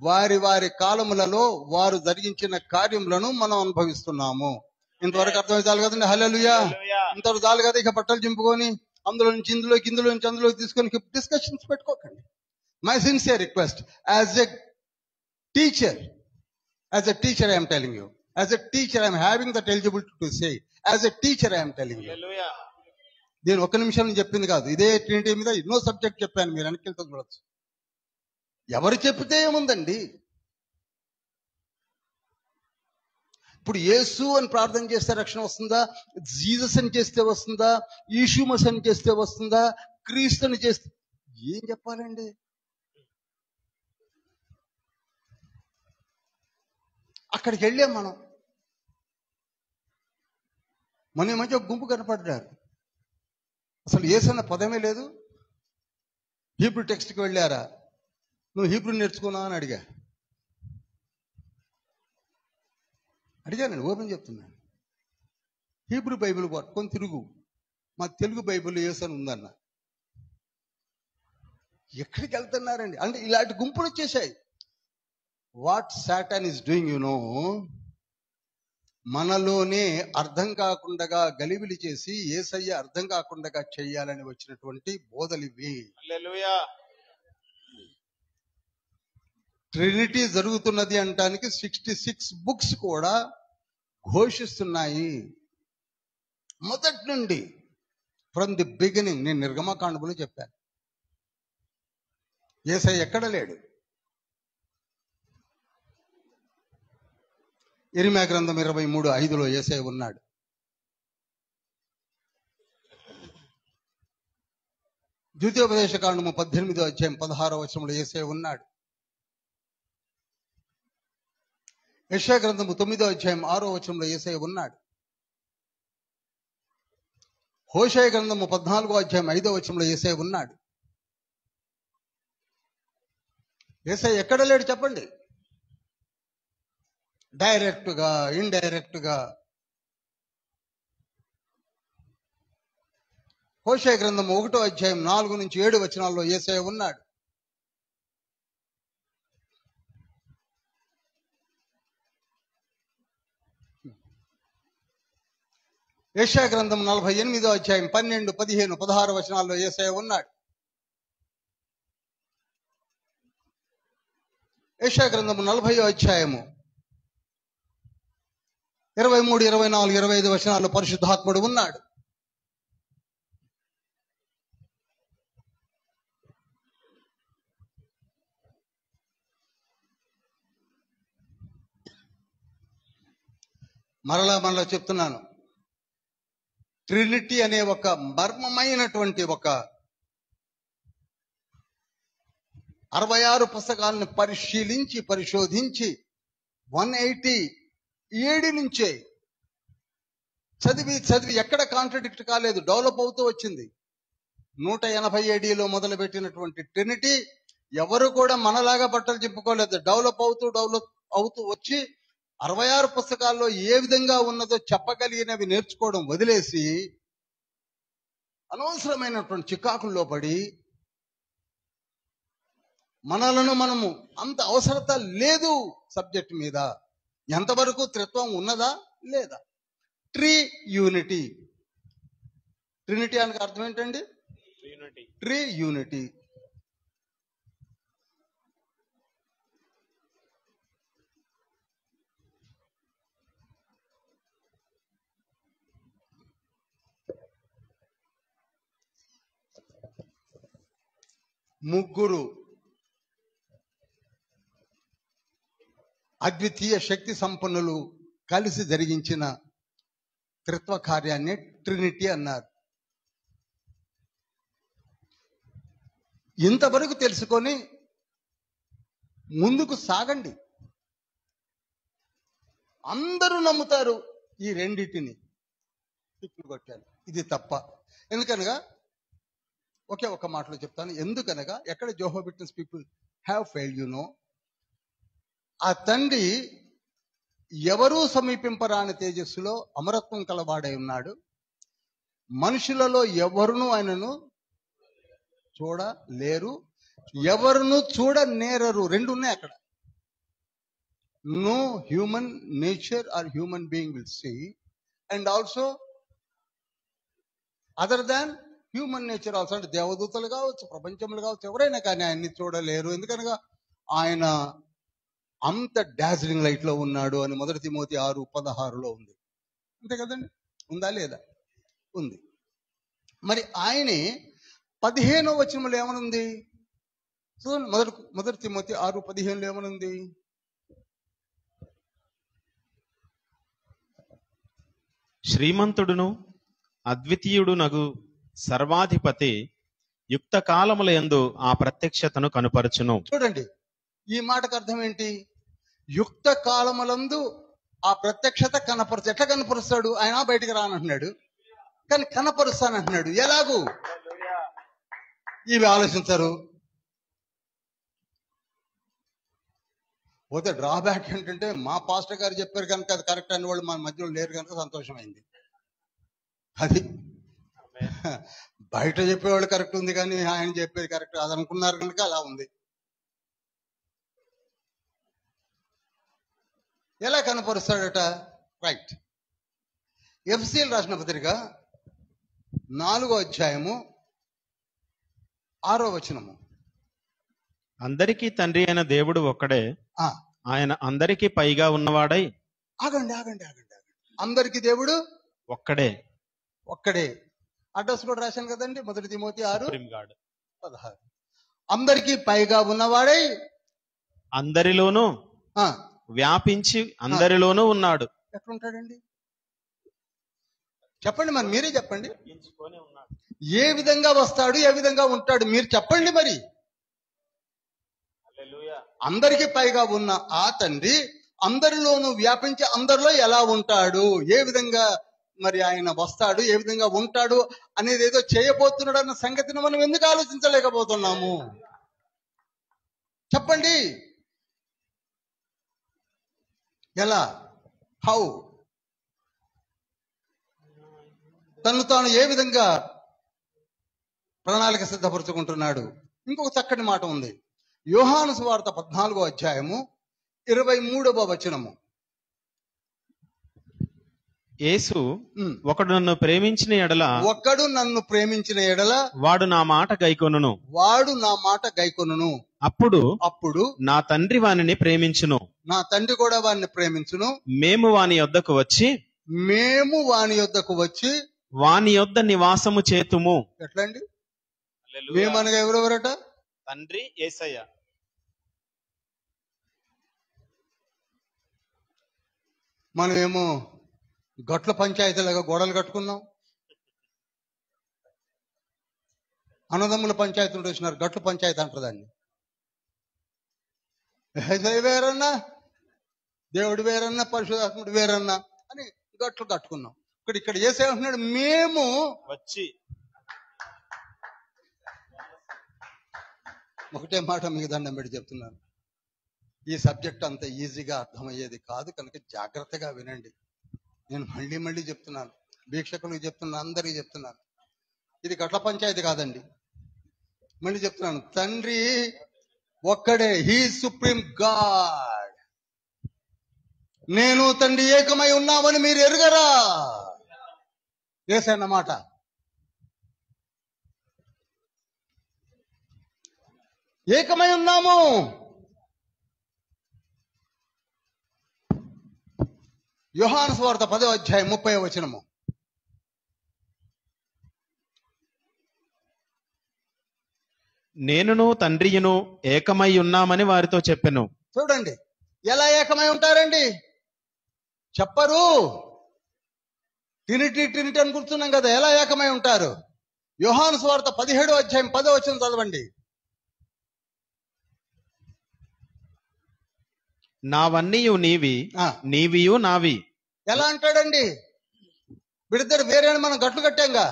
వారి వారి కాలములలో వారు జరిగించిన కార్యములను మనం అనుభవిస్తున్నాము. ఇంతవరకు అర్థం చాలు కదండి. హల్లెలూయా. ఇంతవరకు చాలు కదా. ఇక బట్టలు చింపుకొని అందులో నుంచి ఇందులోకి, ఇందులో నుంచి అందులోకి తీసుకొని డిస్కషన్స్ పెట్టుకోకండి. My sincere request as a teacher, I am telling you, as a teacher I am having that eligibility to say, as a teacher I am telling you. నేను ఒక్క నిమిషం చెప్పింది కాదు, ఇదే ట్రినిటీ మీద ఎన్నో సబ్జెక్ట్ చెప్పాను, మీరు వెనక్కి చూడొచ్చు. ఎవరు చెప్తే ఏముందండి. ఇప్పుడు యేసు అని ప్రార్థన చేస్తే రక్షణ వస్తుందా, జీసస్ అని చేస్తే వస్తుందా, ఈషుమస్ అని చేస్తే వస్తుందా, క్రీస్తుని చేస్తే ఏం చెప్పాలండి. అక్కడికి వెళ్ళాం మనం. మన మధ్య ఒక గుంపు కనపడ్డారు, అసలు యేసు అన్న పదమే లేదు. హీబ్రూ టెక్స్ట్కి వెళ్ళారా, నువ్వు హీబ్రూ నేర్చుకున్నావు అని అడిగానండి, ఓపెన్ చెప్తున్నాను. హీబ్రూ బైబిల్ పట్టుకొని తిరుగు, మా తెలుగు బైబిల్ యేసు అని ఉందన్న. ఎక్కడికి వెళ్తున్నారండి అంటే ఇలాంటి గుంపులు వచ్చేసాయి. What Satan is doing you know, మనలోనే అర్థం కాకుండా గలిబిలి చేసి యేసయ్య అర్థం కాకుండా చెయ్యాలని వచ్చినటువంటి బోధలు ఇవి. ట్రినిటీ జరుగుతున్నది అంటానికి 66 బుక్స్ కూడా ఘోషిస్తున్నాయి మొదటి నుండి, ఫ్రమ్ ది బిగినింగ్. నేను నిర్గమకాండములో చెప్పాను, యేసయ్య ఎక్కడ లేడు. ఇర్మియా గ్రంథం 23:5లో యేసయ్య ఉన్నాడు. ద్వితీయోపదేశ కాండము 18వ అధ్యాయం 16వ వచనంలో యేసయ్య ఉన్నాడు. యెషయా గ్రంథము 9వ అధ్యాయం 6వ వచనంలో యేసయ్య ఉన్నాడు. హోషేయ గ్రంథము 14వ అధ్యాయం 5వ వచనంలో యేసయ్య ఉన్నాడు. యేసయ్య ఎక్కడ లేడు చెప్పండి. డైరెక్ట్గా, ఇండైరెక్ట్గా. హోషేయ గ్రంథం 1వ అధ్యాయం 4 నుంచి 7 వచనాల్లో యేసయ్య ఉన్నాడు. యెషయా గ్రంథం 48వ అధ్యాయం 12, 15, 16 వచనాల్లో యేసయ్య ఉన్నాడు. యెషయా గ్రంథం 40వ అధ్యాయము 23, 24, 25 వచనాల్లో పరిశుద్ధాత్ముడు ఉన్నాడు. మరలా చెప్తున్నాను, ట్రినిటీ అనే ఒక మర్మమైనటువంటి ఒక 66 పుస్తకాలను పరిశోధించి 187 నుంచే చదివి ఎక్కడ కాంట్రడిక్ట్ కాలేదు, డెవలప్ అవుతూ వచ్చింది. 180 ADలో మొదలుపెట్టినటువంటి ట్రినిటీ ఎవరు కూడా మనలాగా బట్టలు చింపుకోలేదు. డెవలప్ అవుతూ వచ్చి 66 పుస్తకాల్లో ఏ విధంగా ఉన్నదో చెప్పగలిగినవి నేర్చుకోవడం వదిలేసి అనవసరమైనటువంటి చికాకుల్లో పడి మనము అంత అవసరత లేదు సబ్జెక్ట్ మీద. ఎంతవరకు త్రిత్వం ఉన్నదా లేదా? యూనిటీ. ట్రినిటీ అనగా అర్థం ఏంటండి? యూనిటీ. ముగ్గురు అద్వితీయ శక్తి సంపన్నులు కలిసి జరిగించిన త్రిత్వ కార్యాన్ని ట్రినిటీ అన్నారు. ఇంతవరకు తెలుసుకొని ముందుకు సాగండి. అందరూ నమ్ముతారు ఈ రెండింటిని, కొట్టాను. ఇది తప్ప. ఎందుకనగా ఒకే ఒక మాటలో చెప్తాను. ఎందుకనగా ఎక్కడ Zoho witness people have failed, you know, ఆ తండ్రి ఎవరూ సమీపింపరాని తేజస్సులో అమరత్వం కలవాడై ఉన్నాడు. మనుషులలో ఎవరునూ ఆయనను చూడలేరు, ఎవరును చూడనేరరు. రెండు ఉన్నాయి అక్కడ. No human nature or human being will see, and also other than human nature also, అంటే దేవదూతలు కావచ్చు, ప్రపంచములు కావచ్చు, ఎవరైనా కానీ ఆయన్ని చూడలేరు. ఎందుకనగా ఆయన అంత డాజ్లింగ్ లైట్ లో ఉన్నాడు అని 1 తిమోతి 6:16 ఉంది. అంతే కదండి? ఉందా లేదా? ఉంది. మరి ఆయనే 15వ వచనంలో ఏమనుంది? చూడండి, 1 తిమోతి 6:15 ఏమనుంది? శ్రీమంతుడును అద్వితీయుడునగు సర్వాధిపతి యుక్త కాలముల యందు ఆ ప్రత్యక్షతను కనుపరచును. చూడండి, ఈ మాటకు అర్థం ఏంటి? యుక్త కాలములందు ఆ ప్రత్యక్షత కనపరచు. ఎట్లా కనపరుస్తాడు? ఆయన బయటికి రానంటున్నాడు, కానీ కనపరుస్తానంటున్నాడు. ఎలాగూ ఇవి ఆలోచించరు. పోతే డ్రాబ్యాక్ ఏంటంటే, మా పాస్టర్ గారు చెప్పారు కనుక అది కరెక్ట్ అని వాళ్ళు మన మధ్యలో లేరు కనుక సంతోషమైంది. అది బయట చెప్పేవాళ్ళు కరెక్ట్ ఉంది, కానీ ఆయన చెప్పేది కరెక్ట్ అది అనుకున్నారు కనుక అలా ఉంది. ఎలా కనపరుస్తాడట? రైట్. ఎఫ్ఎస్సీయులకు రాసిన పత్రిక 4వ అధ్యాయము 6వ వచనము. అందరికీ తండ్రి అయిన దేవుడు ఒక్కడే, ఆయన అందరికీ పైగా ఉన్నవాడై. ఆగండి ఆగండి ఆగండి ఆగండి. అందరికీ దేవుడు ఒక్కడే. ఒక్కడే. అడ్రస్ కూడా రాశాను కదండి, 1 తిమోతి 6:16. అందరికీ పైగా ఉన్నవాడై అందరిలోనూ వ్యాపించి అందరిలోనూ ఉన్నాడు. ఎట్లుంటాడండి? చెప్పండి, మరి మీరే చెప్పండి. ఏ విధంగా వస్తాడు, ఏ విధంగా ఉంటాడు? మీరు చెప్పండి మరి. అందరికీ పైగా ఉన్న ఆ తండ్రి అందరిలోనూ వ్యాపించి అందరిలో ఎలా ఉంటాడు, ఏ విధంగా మరి ఆయన వస్తాడు, ఏ విధంగా ఉంటాడు అనేది ఏదో చేయబోతున్నాడు అన్న సంగతిని మనం ఎందుకు ఆలోచించలేకపోతున్నాము? చెప్పండి. ఎలా? హౌ? తను తాను ఏ విధంగా ప్రణాళిక సిద్ధపరుచుకుంటున్నాడు? ఇంకొక చక్కటి మాట ఉంది. యోహాను సువార్త 14వ అధ్యాయము 23వ వచనము. యేసు, ఒకడు నన్ను ప్రేమించిన ఎడల వాడు నా మాట గైకొనును. అప్పుడు నా తండ్రి వానిని ప్రేమించును. నా తండ్రి కూడా వారిని ప్రేమించును. మేము వాని యొద్దకు వచ్చి వాని యొద్ద నివాసము చేతుము. ఎట్లా అండి? మేమనగా ఎవరెవరట? తండ్రి, యేసయ్య. మనమేమో గట్ల పంచాయతీలాగా గోడలు కట్టుకున్నాం. అన్నదమ్ముల పంచాయతీలు వచ్చినారు, గట్ల పంచాయతీ అంటారు దాన్ని. వేరన్నా, దేవుడు వేరన్నా, పరిశుద్ధాత్ముడు వేరన్నా అని గట్లు కట్టుకున్నాం. ఇక్కడ చేసేమంటున్నాడు, మేము వచ్చి. ఒకటే మాట మీకు దండం పెట్టి చెప్తున్నాను, ఈ సబ్జెక్ట్ అంత ఈజీగా అర్థమయ్యేది కాదు కనుక జాగ్రత్తగా వినండి. నేను మళ్ళీ చెప్తున్నాను, వీక్షకులకు చెప్తున్నాను, అందరికీ చెప్తున్నాను, ఇది గట్ల పంచాయతీ కాదండి. మళ్ళీ చెప్తున్నాను, తండ్రి ఒక్కడే, హీ సుప్రీం గాడ్. నేను తండ్రి ఏకమై ఉన్నామని మీరు ఎరుగరా? యేసన్నమాట. ఏకమై ఉన్నాము. యోహాను సువార్త 10వ అధ్యాయం 30వ వచనము. నేనును తండ్రియును ఏకమై ఉన్నామని వారితో చెప్పెను. చూడండి, ఎలా ఏకమై ఉంటారండి? చెప్పరు. ట్రినిటీ ట్రినిటీ అని కూర్చున్నాం కదా, ఎలా ఏకమై ఉంటారు? యోహాను సువార్త 17వ అధ్యాయం 10వ వచనం చదవండి. నావన్నీయు నీవి, నీవియు నావి. ఎలా అంటాడండి? వీడిద్దరు వేరే మనం గట్లు కట్టాంగా.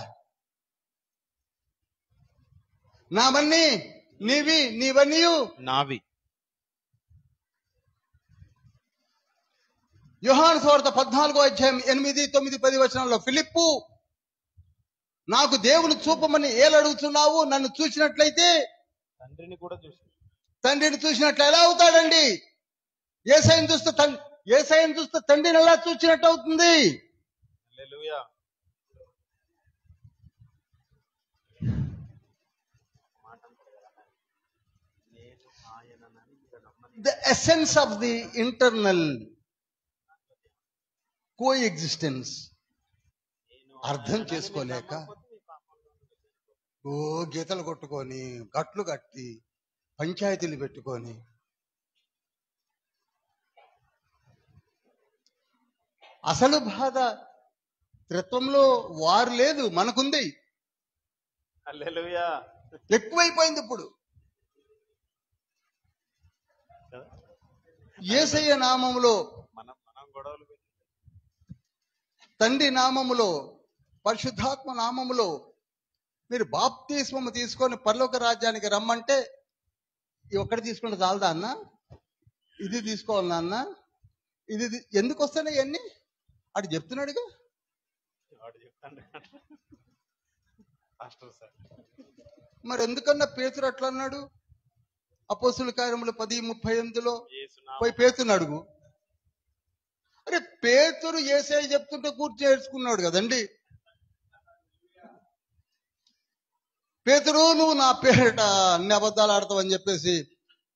నావన్నీ నీవి, నీవన్నీయు నావి. యోహాను సువార్త 14వ అధ్యాయం 8, 9, 10 వచనాల్లో ఫిలిప్పు, నాకు దేవుని చూపమని ఏలడుగుతున్నావు, నన్ను చూసినట్లయితే తండ్రిని చూసినట్లు ఎలా అవుతాడండి? యేసయ్యను చూస్తే తండ్రిని ఎలా చూసినట్టు అవుతుంది? The essence of the internal coexistence అర్థం చేసుకోలేక గీతలు కొట్టుకొని, గట్లు కట్టి, పంచాయతీలు పెట్టుకొని, అసలు బాధ త్రిత్వంలో వారు లేదు, మనకుంది. ఎక్కువైపోయింది ఇప్పుడు. యేసయ్య నామములో, తండ్రి నామములో, పరిశుద్ధాత్మ నామములో మీరు బాప్తిస్మము తీసుకొని పరలోక రాజ్యానికి రమ్మంటే ఒక్కటి తీసుకుంటే చాలదా అన్న? ఇది తీసుకోవాలన్నా అన్న? ఇది ఎందుకు వస్తున్నాయి అన్ని? అటు చెప్తున్నాడుగా. మరి ఎందుకన్నా పేతురు అట్లా అన్నాడు? అపోస్తుల కార్యములు 10:38లో పోయి పేతురుని అడుగు. అరే, పేతురు యేసయ్య చెప్తుంటే కూర్చొని నేర్చుకున్నాడు కదండి. పేతురు, నువ్వు నా పేరిట అన్ని అబద్ధాలు ఆడతావని చెప్పేసి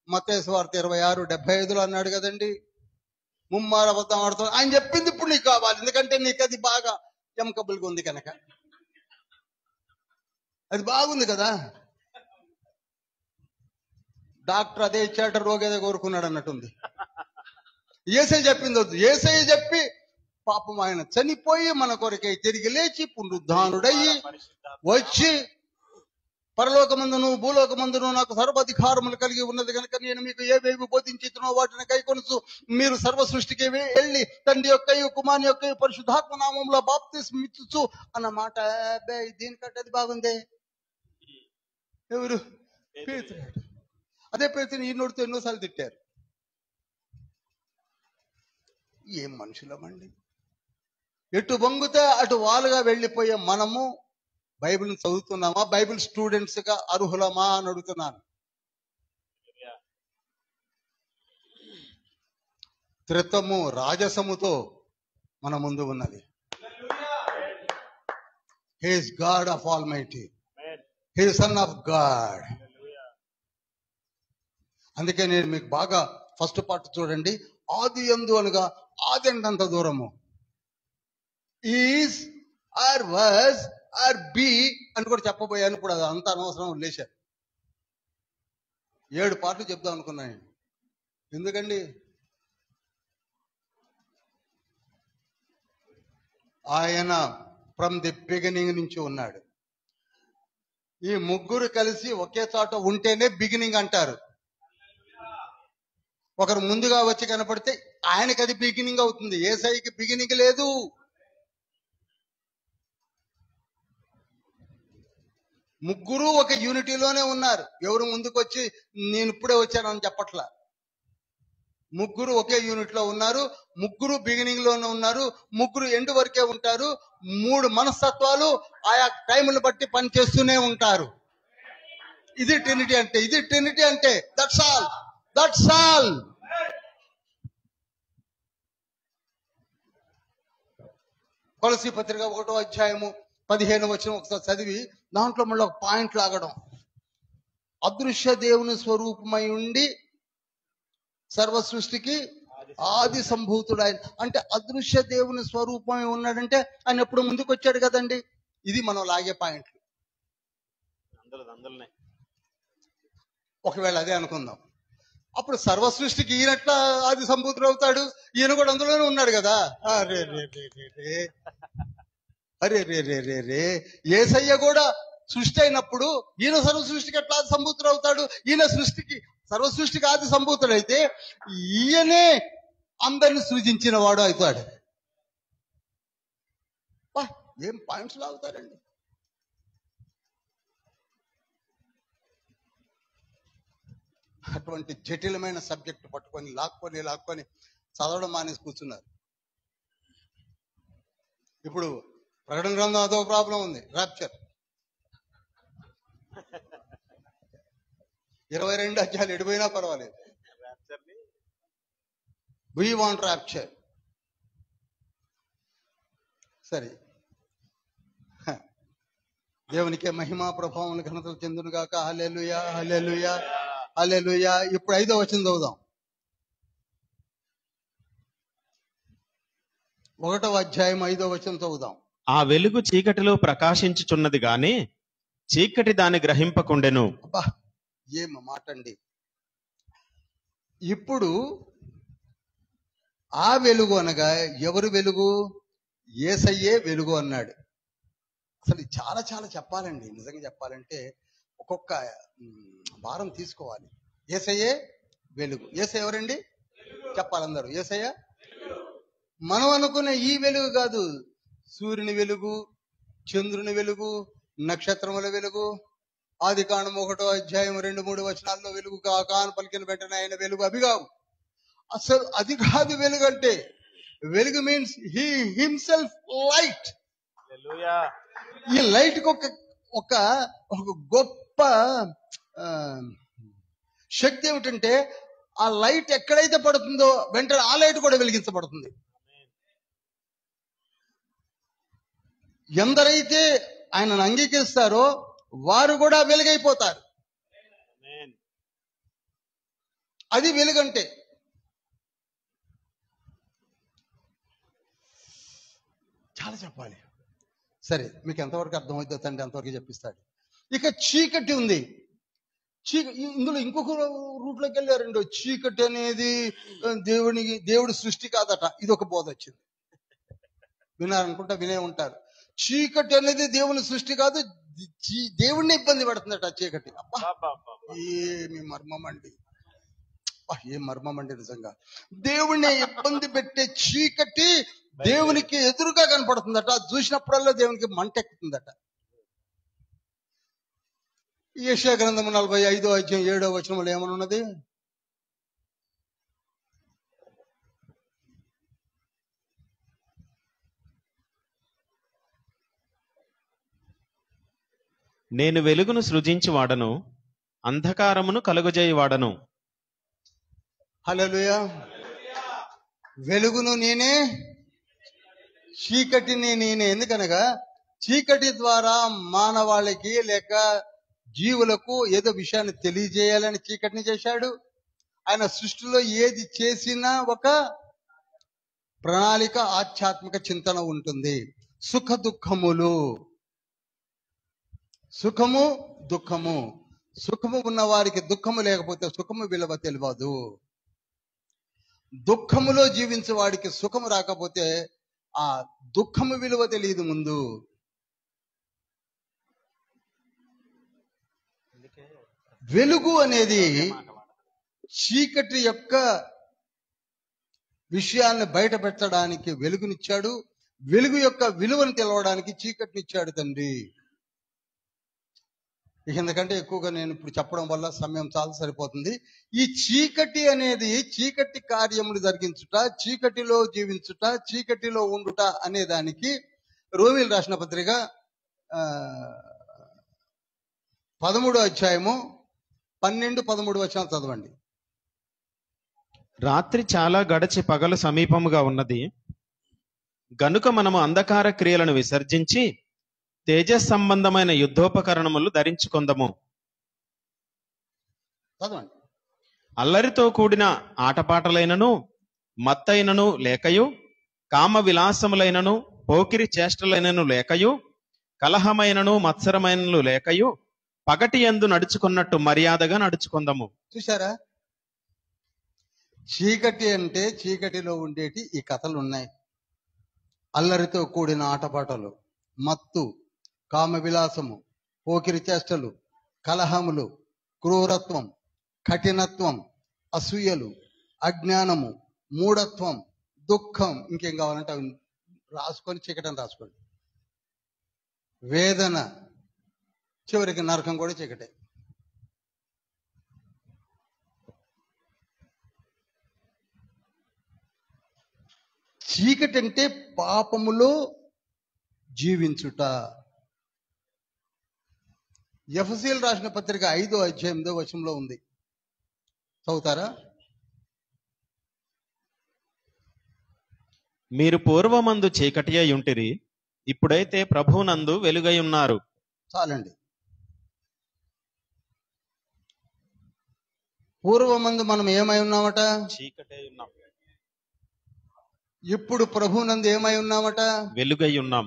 మత్తయి సువార్త 26:75లో అన్నాడు కదండి. ముమ్మారు అబద్ధం ఆడతావు ఆయన చెప్పింది ఇప్పుడు నీకు కావాలి, ఎందుకంటే నీకు అది బాగా ఎమకబుల్గా ఉంది కనుక. అది బాగుంది కదా. డాక్టర్ అదే ఇచ్చాట, రోగి అదే కోరుకున్నాడు అన్నట్టుంది. యేసయ్య చెప్పింది వద్దు. యేసయ్య చెప్పి పాపం ఆయన చనిపోయి మన కొరకై తిరిగి లేచి పునరుద్ధానుడయ్యి వచ్చి, పరలోకమందును భూలోకమందును నాకు సర్వాధికారములు కలిగి ఉన్నది కనుక నేను మీకు ఏవేవి బోధించుతున్నో వాటిని కైకొనుచు మీరు సర్వ సృష్టికి వెళ్ళి తండ్రి యొక్క కుమారుని యొక్క పరిశుద్ధాత్మ నామంలో బాప్తిస్మం ఇచ్చుచు అన్న మాట. దీనికంటే అది బాగుంది. ఎవరు? పేతురు. అదే పేతురుని ఈ నోటితో ఎన్నోసార్లు తిట్టారు. ఏం మనుషులమండి! ఎటు వంగితే అటు వాలుగా వెళ్ళిపోయే మనము బైబిల్ చదువుతున్నామా? బైబిల్ స్టూడెంట్స్ గా అర్హులమా అని అడుగుతున్నాను. త్రిత్వము రాజసముతో మన ముందు ఉన్నది. He is God of almighty, he is sun of God. అందుకే నేను మీకు బాగా ఫస్ట్ పార్ట్ చూడండి. ఆది యందు అనగా ఆది అంత దూరము, is or was or be అని కూడా చెప్పబోయాను. ఇప్పుడు అది అంత అనవసరం, లేచారు. 7 పార్ట్లు చెప్దాం అనుకున్నాను. ఎందుకండి? ఆయన ఫ్రమ్ ది బిగినింగ్ నుంచి ఉన్నాడు. ఈ ముగ్గురు కలిసి ఒకే చోట ఉంటేనే బిగినింగ్ అంటారు. ఒకరు ముందుగా వచ్చి కనపడితే ఆయనకి అది బిగినింగ్ అవుతుంది. యేసయ్యకి బిగినింగ్ లేదు. ముగ్గురు ఒక యూనిటీలోనే ఉన్నారు. ఎవరు ముందుకు వచ్చి నేను ఇప్పుడే వచ్చానని చెప్పట్లా. ముగ్గురు ఒకే యూనిట్ లో ఉన్నారు. ముగ్గురు బిగినింగ్ లోనే ఉన్నారు. ముగ్గురు ఎండ్ వరకే ఉంటారు. 3 మనస్తత్వాలు ఆయా టైంను బట్టి పనిచేస్తూనే ఉంటారు. ఇది ట్రినిటీ అంటే. ఇది ట్రినిటీ అంటే. That's all. That's all. కొలసీ పత్రిక 1వ అధ్యాయము 15వ వచనం ఒకసారి చదివి దాంట్లో మళ్ళీ ఒక పాయింట్ లాగడం. అదృశ్య దేవుని స్వరూపమై ఉండి సర్వ సృష్టికి ఆది సంభూతుడు ఆయన. అంటే అదృశ్య దేవుని స్వరూపమై ఉన్నాడంటే ఆయన ఎప్పుడు ముందుకు వచ్చాడు కదండి. ఇది మనం లాగే పాయింట్లు. ఒకవేళ అదే అనుకుందాం, అప్పుడు సర్వ సృష్టికి ఈయనట్లా ఆది సంభూతుడు అవుతాడు, ఈయన కూడా అందులోనే ఉన్నాడు కదా. అరే రే రే రే రే, అరే రే రే రే రే, యేసయ్య కూడా సృష్టి అయినప్పుడు ఈయన సర్వ సృష్టికి ఎట్లా ఆది సంభూతుడు అవుతాడు? ఈయన సృష్టికి సర్వ సృష్టికి ఆది సంభూతుడైతే ఈయనే అందరిని సృజించిన వాడు అవుతాడు. ఏం పాయింట్స్ లాగుతారండి. అటువంటి జటిలమైన సబ్జెక్టు పట్టుకొని లాక్కొని చదవడం మానేసి కూర్చున్నారు. ఇప్పుడు ప్రకటన గ్రంథం అదో ప్రాబ్లం ఉంది, రాప్చర్. 22 అధ్యాయాలు ఎడిపోయినా పర్వాలేదు, వీ వాంట్ రాప్చర్. సరే, దేవునికే మహిమా ప్రభావం ఘనతలు చెందును గాక. హల్లెలూయా హల్లెలూయా హల్లెలూయా. ఇప్పుడు 5వ వచనం చదువుదాం. 1వ అధ్యాయం 5వ వచనం చదువుదాం. ఆ వెలుగు చీకటిలో ప్రకాశించుచున్నది గాని చీకటి దాన్ని గ్రహింపకుండెను. అబ్బా, ఏం మాట అండి. ఇప్పుడు ఆ వెలుగు అనగా ఎవరు వెలుగు? యేసయ్యే వెలుగు అన్నాడు. అసలు చాలా చాలా చెప్పాలండి. నిజంగా చెప్పాలంటే ఒక్కొక్క భారం తీసుకోవాలి. యేసయ్యే వెలుగు. యేసయ్య ఎవరండి? చెప్పాలందరూ. యేసయ్య మనం అనుకునే ఈ వెలుగు కాదు. సూర్యుని వెలుగు, చంద్రుని వెలుగు, నక్షత్రముల వెలుగు. ఆదికాండం 1వ అధ్యాయం 2-3 వచనాల్లో వెలుగు కాకాను పలికిన వెంటనే ఆయన వెలుగు, అవి కావు. అసలు అది కాదు వెలుగు అంటే. వెలుగు మీన్స్ హీ హిమ్సెల్ఫ్ లైట్. ఈ లైట్ కి ఒక గొప్ప శక్తి ఏమిటంటే, ఆ లైట్ ఎక్కడైతే పడుతుందో వెంటనే ఆ లైట్ కూడా వెలిగించబడుతుంది. ఎందరైతే ఆయనను అంగీకరిస్తారో వారు కూడా వెలుగైపోతారు. అది వెలుగంటే. చాలా చెప్పాలి. సరే, మీకు ఎంతవరకు అర్థమవుతుందో తండ్రి అంతవరకు చెప్పిస్తాడు. ఇక చీకటి ఉంది. ఇందులో ఇంకొక రూట్లోకి వెళ్ళారండి. చీకటి అనేది దేవుడి సృష్టి కాదట. ఇది ఒక బోధ వచ్చింది. వినారనుకుంటా, వినే ఉంటారు. చీకటి అనేది దేవుని సృష్టి కాదు, దేవుణ్ణి ఇబ్బంది పడుతుందట చీకటి. అబ్బా, ఏమి మర్మం అండి. ఏ మర్మం అండి నిజంగా. దేవుణ్ణి ఇబ్బంది పెట్టే చీకటి దేవునికి ఎదురుగా కనపడుతుందట. చూసినప్పుడల్లా దేవునికి మంటెక్కుతుందట. యెషయా గ్రంథం 45వ అధ్యాయం 7వ వచనంలో ఏమనున్నది? నేను వెలుగును సృజించి వాడను, అంధకారమును కలుగజేయి వాడను. హల్లెలూయా. వెలుగును నేనే, చీకటిని నేనే. ఎందుకనగా చీకటి ద్వారా మానవాళికి లేక జీవులకు ఏదో విషయాన్ని తెలియజేయాలని చీకటిని చేశాడు. ఆయన సృష్టిలో ఏది చేసినా ఒక ప్రణాళిక, ఆధ్యాత్మిక చింతన ఉంటుంది. సుఖ దుఃఖములు, సుఖము దుఃఖము. సుఖము ఉన్న వారికి దుఃఖము లేకపోతే సుఖము విలువ తెలియదు. దుఃఖములో జీవించే వాడికి సుఖము రాకపోతే ఆ దుఃఖము విలువ తెలియదు ముందు. వెలుగు అనేది చీకటి యొక్క విషయాన్ని బయట పెట్టడానికి వెలుగునిచ్చాడు. వెలుగు యొక్క విలువను తెలవడానికి చీకటినిచ్చాడు తండ్రి. ఎందుకంటే ఎక్కువగా నేను ఇప్పుడు చెప్పడం వల్ల సమయం చాలా సరిపోతుంది. ఈ చీకటి అనేది, చీకటి కార్యములు జరిగించుట, చీకటిలో జీవించుట, చీకటిలో ఉండుట అనే దానికి రోమీయులకు రాసిన పత్రిక 13వ అధ్యాయము 12-13 వచనాలు చదవండి. రాత్రి చాలా గడచి పగలు సమీపముగా ఉన్నది గనుక మనము అంధకార క్రియలను విసర్జించి తేజస్ సంబంధమైన యుద్ధోపకరణములు ధరించుకొందము. చదవండి. అల్లరితో కూడిన ఆటపాటలైనను, మత్తైనను లేకయు, కామ విలాసములైనను, పోకిరి చేష్టలైనను లేకయు, కలహమైనను మత్సరమైనను లేకయు, పగటి యందు నడుచుకున్నట్టు మర్యాదగా నడుచుకుందాము. చూసారా? చీకటి అంటే చీకటిలో ఉండేటి ఈ కథలు ఉన్నాయి. అల్లరితో కూడిన ఆటపాటలు, మత్తు, కామ విలాసము, పోకిరి చేష్టలు, కలహములు, క్రూరత్వం, కఠినత్వం, అసూయలు, అజ్ఞానము, మూఢత్వం, దుఃఖం, ఇంకేం కావాలంటే అవి రాసుకొని చీకటని రాసుకోండి. వేదన, చివరికి నరకం కూడా చీకటే. చీకటి అంటే పాపములో జీవించుట. ఎఫెసీయులకు రాసిన పత్రిక 5వ అధ్యాయం 8వ వచనంలో ఉంది. చదువుతారా? మీరు పూర్వమందు చీకటి అయి ఉంటిరి, ఇప్పుడైతే ప్రభువునందు వెలుగై ఉన్నారు. చాలండి. పూర్వమందు మనం ఏమై ఉన్నామట? చీకటి అయి ఉన్నాం. ఇప్పుడు ప్రభువునందు ఏమై ఉన్నామట? వెలుగై ఉన్నాం.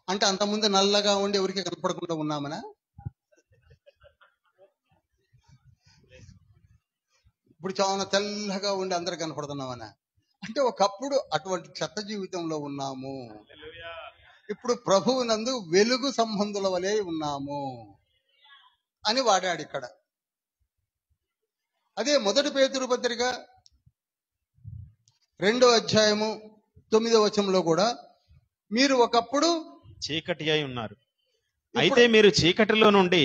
అంటే అంతకుముందు నల్లగా ఉండి ఎవరికి కనపడకుండా ఉన్నామనా? ఇప్పుడు చాలా తెల్లగా ఉండి అందరు కనపడుతున్నామనా? అంటే ఒకప్పుడు అటువంటి చెత్త జీవితంలో ఉన్నాము. ఇప్పుడు ప్రభువునందు వెలుగు సంబంధుల వలె ఉన్నాము అని వాడాడు ఇక్కడ. అదే మొదటి పేతురు పత్రిక 2వ అధ్యాయము 9వ వచనంలో కూడా మీరు ఒకప్పుడు చీకటి అయి ఉన్నారు, అయితే మీరు చీకటిలో నుండి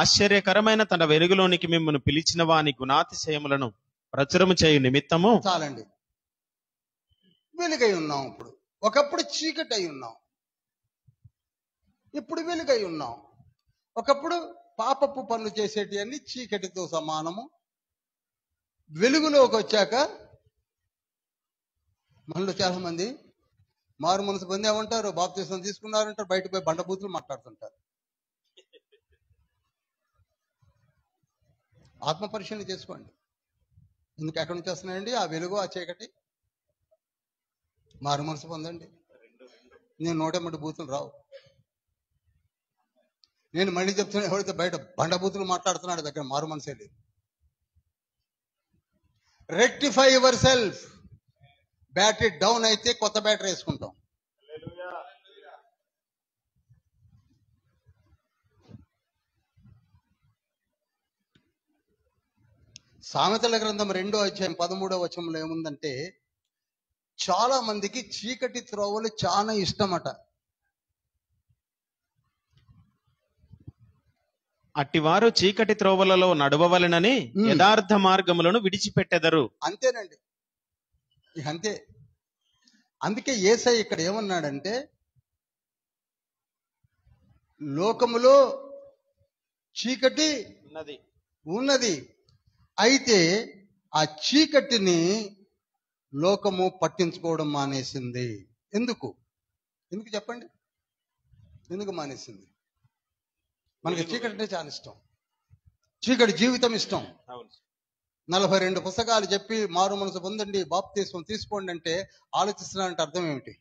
ఆశ్చర్యకరమైన తన వెలుగులోనికి మిమ్మల్ని పిలిచిన వాని గుణాతిశయములను ప్రచురము చేయు నిమిత్తము. చాలండి. వెలుగై ఉన్నాం. ఇప్పుడు ఒకప్పుడు చీకటి అయి ఉన్నాం, ఇప్పుడు వెలుగై ఉన్నాం. ఒకప్పుడు పాపపు పనులు చేసేటి అన్ని చీకటితో సమానము. వెలుగులోకి వచ్చాక మనలో చాలా మంది మారు మనసు పొందామంటారు, బాప్తిసం తీసుకున్నారంటారు, బయట పోయి బండబూతులు మాట్లాడుతుంటారు. ఆత్మ పరిశీలన చేసుకోండి. ఎందుకు ఎక్కడి నుంచి వస్తున్నాయండి ఆ వెలుగు, ఆ చీకటి? మారు మనసు పొందండి. నేను 108 బూతులు రావు. నేను మళ్ళీ చెప్తున్నా, ఎవరైతే బయట బండబూతులు మాట్లాడుతున్నాడు దగ్గర మారు మనసే లేదు. Rectify your self. Battery down అయితే కొత్త బ్యాటరీ వేసుకుంటాం. సామెతల గ్రంథం 2వ అధ్యాయం 13వ వచనంలో ఏముందంటే, చాలా మందికి చీకటి త్రోవలు చాలా ఇష్టమట. అట్టివారు చీకటి త్రోవలలో నడవవలెనని యథార్థ మార్గములను విడిచిపెట్టెదరు. అంతేనండి, ఇక అంతే. అందుకే యేసయ్య ఇక్కడ ఏమన్నాడంటే, లోకములో చీకటి ఉన్నది, అయితే ఆ చీకటిని లోకము పట్టించుకోవడం మానేసింది. ఎందుకు చెప్పండి? ఎందుకు మానేసింది? మనకి చీకటి అంటే చాలా ఇష్టం, చీకటి జీవితం ఇష్టం. 42 పుస్తకాలు చెప్పి మారు మనసు పొందండి, బాప్తిస్మం తీసుకోండి అంటే ఆలోచిస్తున్నారంటే అర్థం ఏమిటి?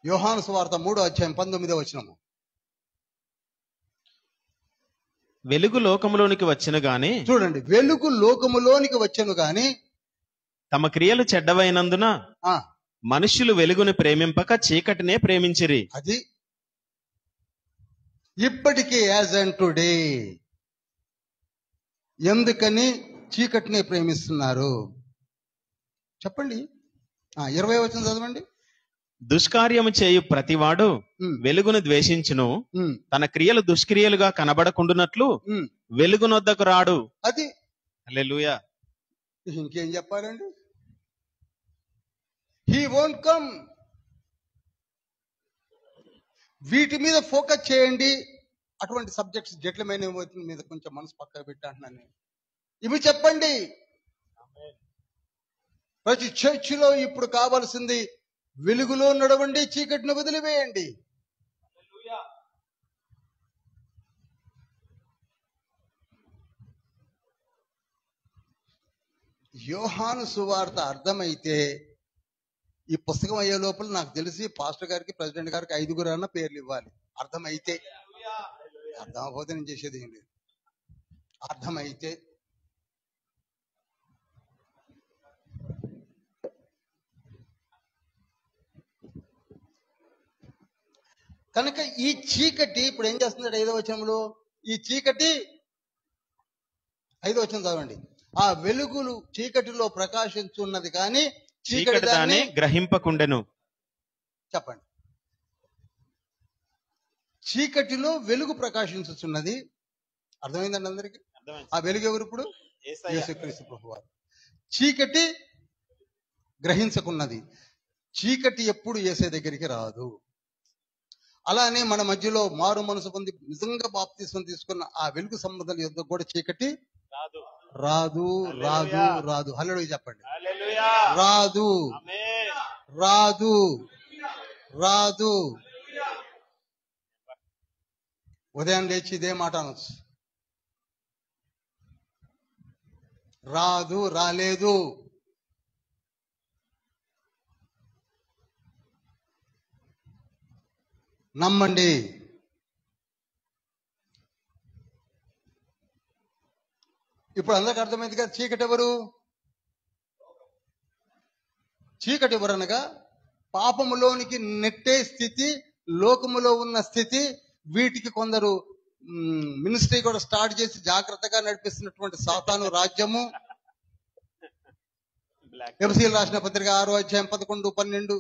యోహాను సువార్త 3వ అధ్యాయం 19వ వచనము. వెలుగు లోకములోనికి వచ్చెను గాని, చూడండి, వెలుగు లోకములోనికి వచ్చెను గాని తమ క్రియలు చెడ్డవైనందున మనుష్యులు వెలుగుని ప్రేమింపక చీకటినే ప్రేమించిరి. అది ఇప్పటికీ యాజ్ అండ్ టుడే. ఎందుకని చీకటిని ప్రేమిస్తున్నారు చెప్పండి? 20వ వచనం చదవండి. దుష్కార్యము చేయు ప్రతివాడు వెలుగును ద్వేషించును, తన క్రియలు దుష్క్రియలుగా కనబడకుండునట్లు వెలుగునొద్దకు రాడు. అది హల్లెలూయా. ఇంకేం చెప్పాలండి? He won't come. వీటి మీద ఫోకస్ చేయండి. అటువంటి సబ్జెక్ట్స్ జటిలమైన మీద కొంచెం మనసు పక్కకు పెట్టంటున్నాను. ఇవి చెప్పండి. ప్రతి చర్చిలో ఇప్పుడు కావాల్సింది వెలుగులో నడవండి, చీకటిని వదిలివేయండి. యోహాను సువార్త అర్థమైతే ఈ పుస్తకం అయ్యే లోపల నాకు తెలిసి పాస్టర్ గారికి ప్రెసిడెంట్ గారికి 5 అన్న పేర్లు ఇవ్వాలి. అర్థమైతే. అర్థం అవ్వకపోతే నేను చేసేది ఏం లేదు. అర్థమైతే. కనుక ఈ చీకటి ఇప్పుడు ఏం చేస్తున్నాడు 5వ వచనంలో? ఈ చీకటి 5వ వచనం చదవండి. ఆ వెలుగులు చీకటిలో ప్రకాశించున్నది కానీ చీకటి దాన్ని గ్రహింపకుండెను. చెప్పండి. చీకటిలో వెలుగు ప్రకాశించుచున్నది. అర్థమైందండి అందరికి? ఆ వెలుగు ఎవరు ఇప్పుడు? యేసుక్రీస్తు ప్రభువారు. చీకటి గ్రహించకున్నది. చీకటి ఎప్పుడు యేసే దగ్గరికి రాదు. అలానే మన మధ్యలో మారు మనసు పొంది నిజంగా బాప్తిస్మం తీసుకున్న ఆ వెలుగు సంబంధాల యుద్ధ కూడా చీకటి రాదు రాదు రాదు. హల్లెలూయా చెప్పండి. రాదు రాదు రాదు. ఉదయం లేచి ఇదే మాట అనొచ్చు. రాదు, రాలేదు. నమ్మండి. ఇప్పుడు అందరికి అర్థమైంది కదా చీకటి ఎవరు? చీకటి ఎవరనగా పాపములోనికి నెట్టే స్థితి, లోకములో ఉన్న స్థితి. వీటికి కొందరు మినిస్ట్రీ కూడా స్టార్ట్ చేసి జాగ్రత్తగా నడిపిస్తున్నటువంటి సాతాను రాజ్యము. ఎఫెసీయులు రాసిన పత్రిక 6వ అధ్యాయం 11, 12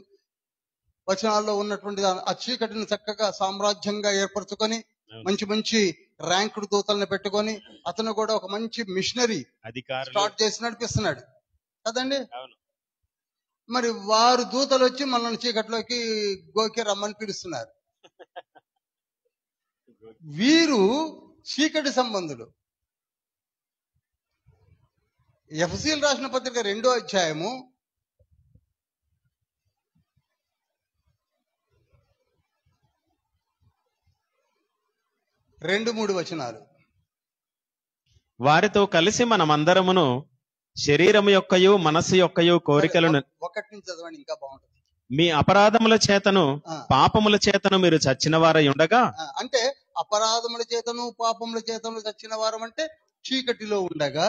వచనాల్లో ఉన్నటువంటి ఆ చీకటిని చక్కగా సామ్రాజ్యంగా ఏర్పరచుకొని మంచి మంచి ర్యాంకుడు దూతలను పెట్టుకొని అతను కూడా ఒక మంచి మిషనరీ స్టార్ట్ చేసి నడిపిస్తున్నాడు కదండి. మరి వారు దూతలు వచ్చి మనల్ని చీకట్లోకి గోకి రమ్మని పిలుస్తున్నారు. వీరు చీకటి సంబంధులు. ఎఫెసీయులు రాసిన పత్రిక 2వ అధ్యాయము 2-3 వచనాలు. వారితో కలిసి మనమందరమును శరీరము యొక్కయు మనస్సు యొక్కయు కోరికలను 1 నుంచి చదవండి, ఇంకా బాగుంటుంది. మీ అపరాధముల చేతను పాపముల చేతను మీరు చచ్చిన వారై ఉండగా. అంటే అపరాధముల చేతను పాపముల చేతను చచ్చిన వారం అంటే చీకటిలో ఉండగా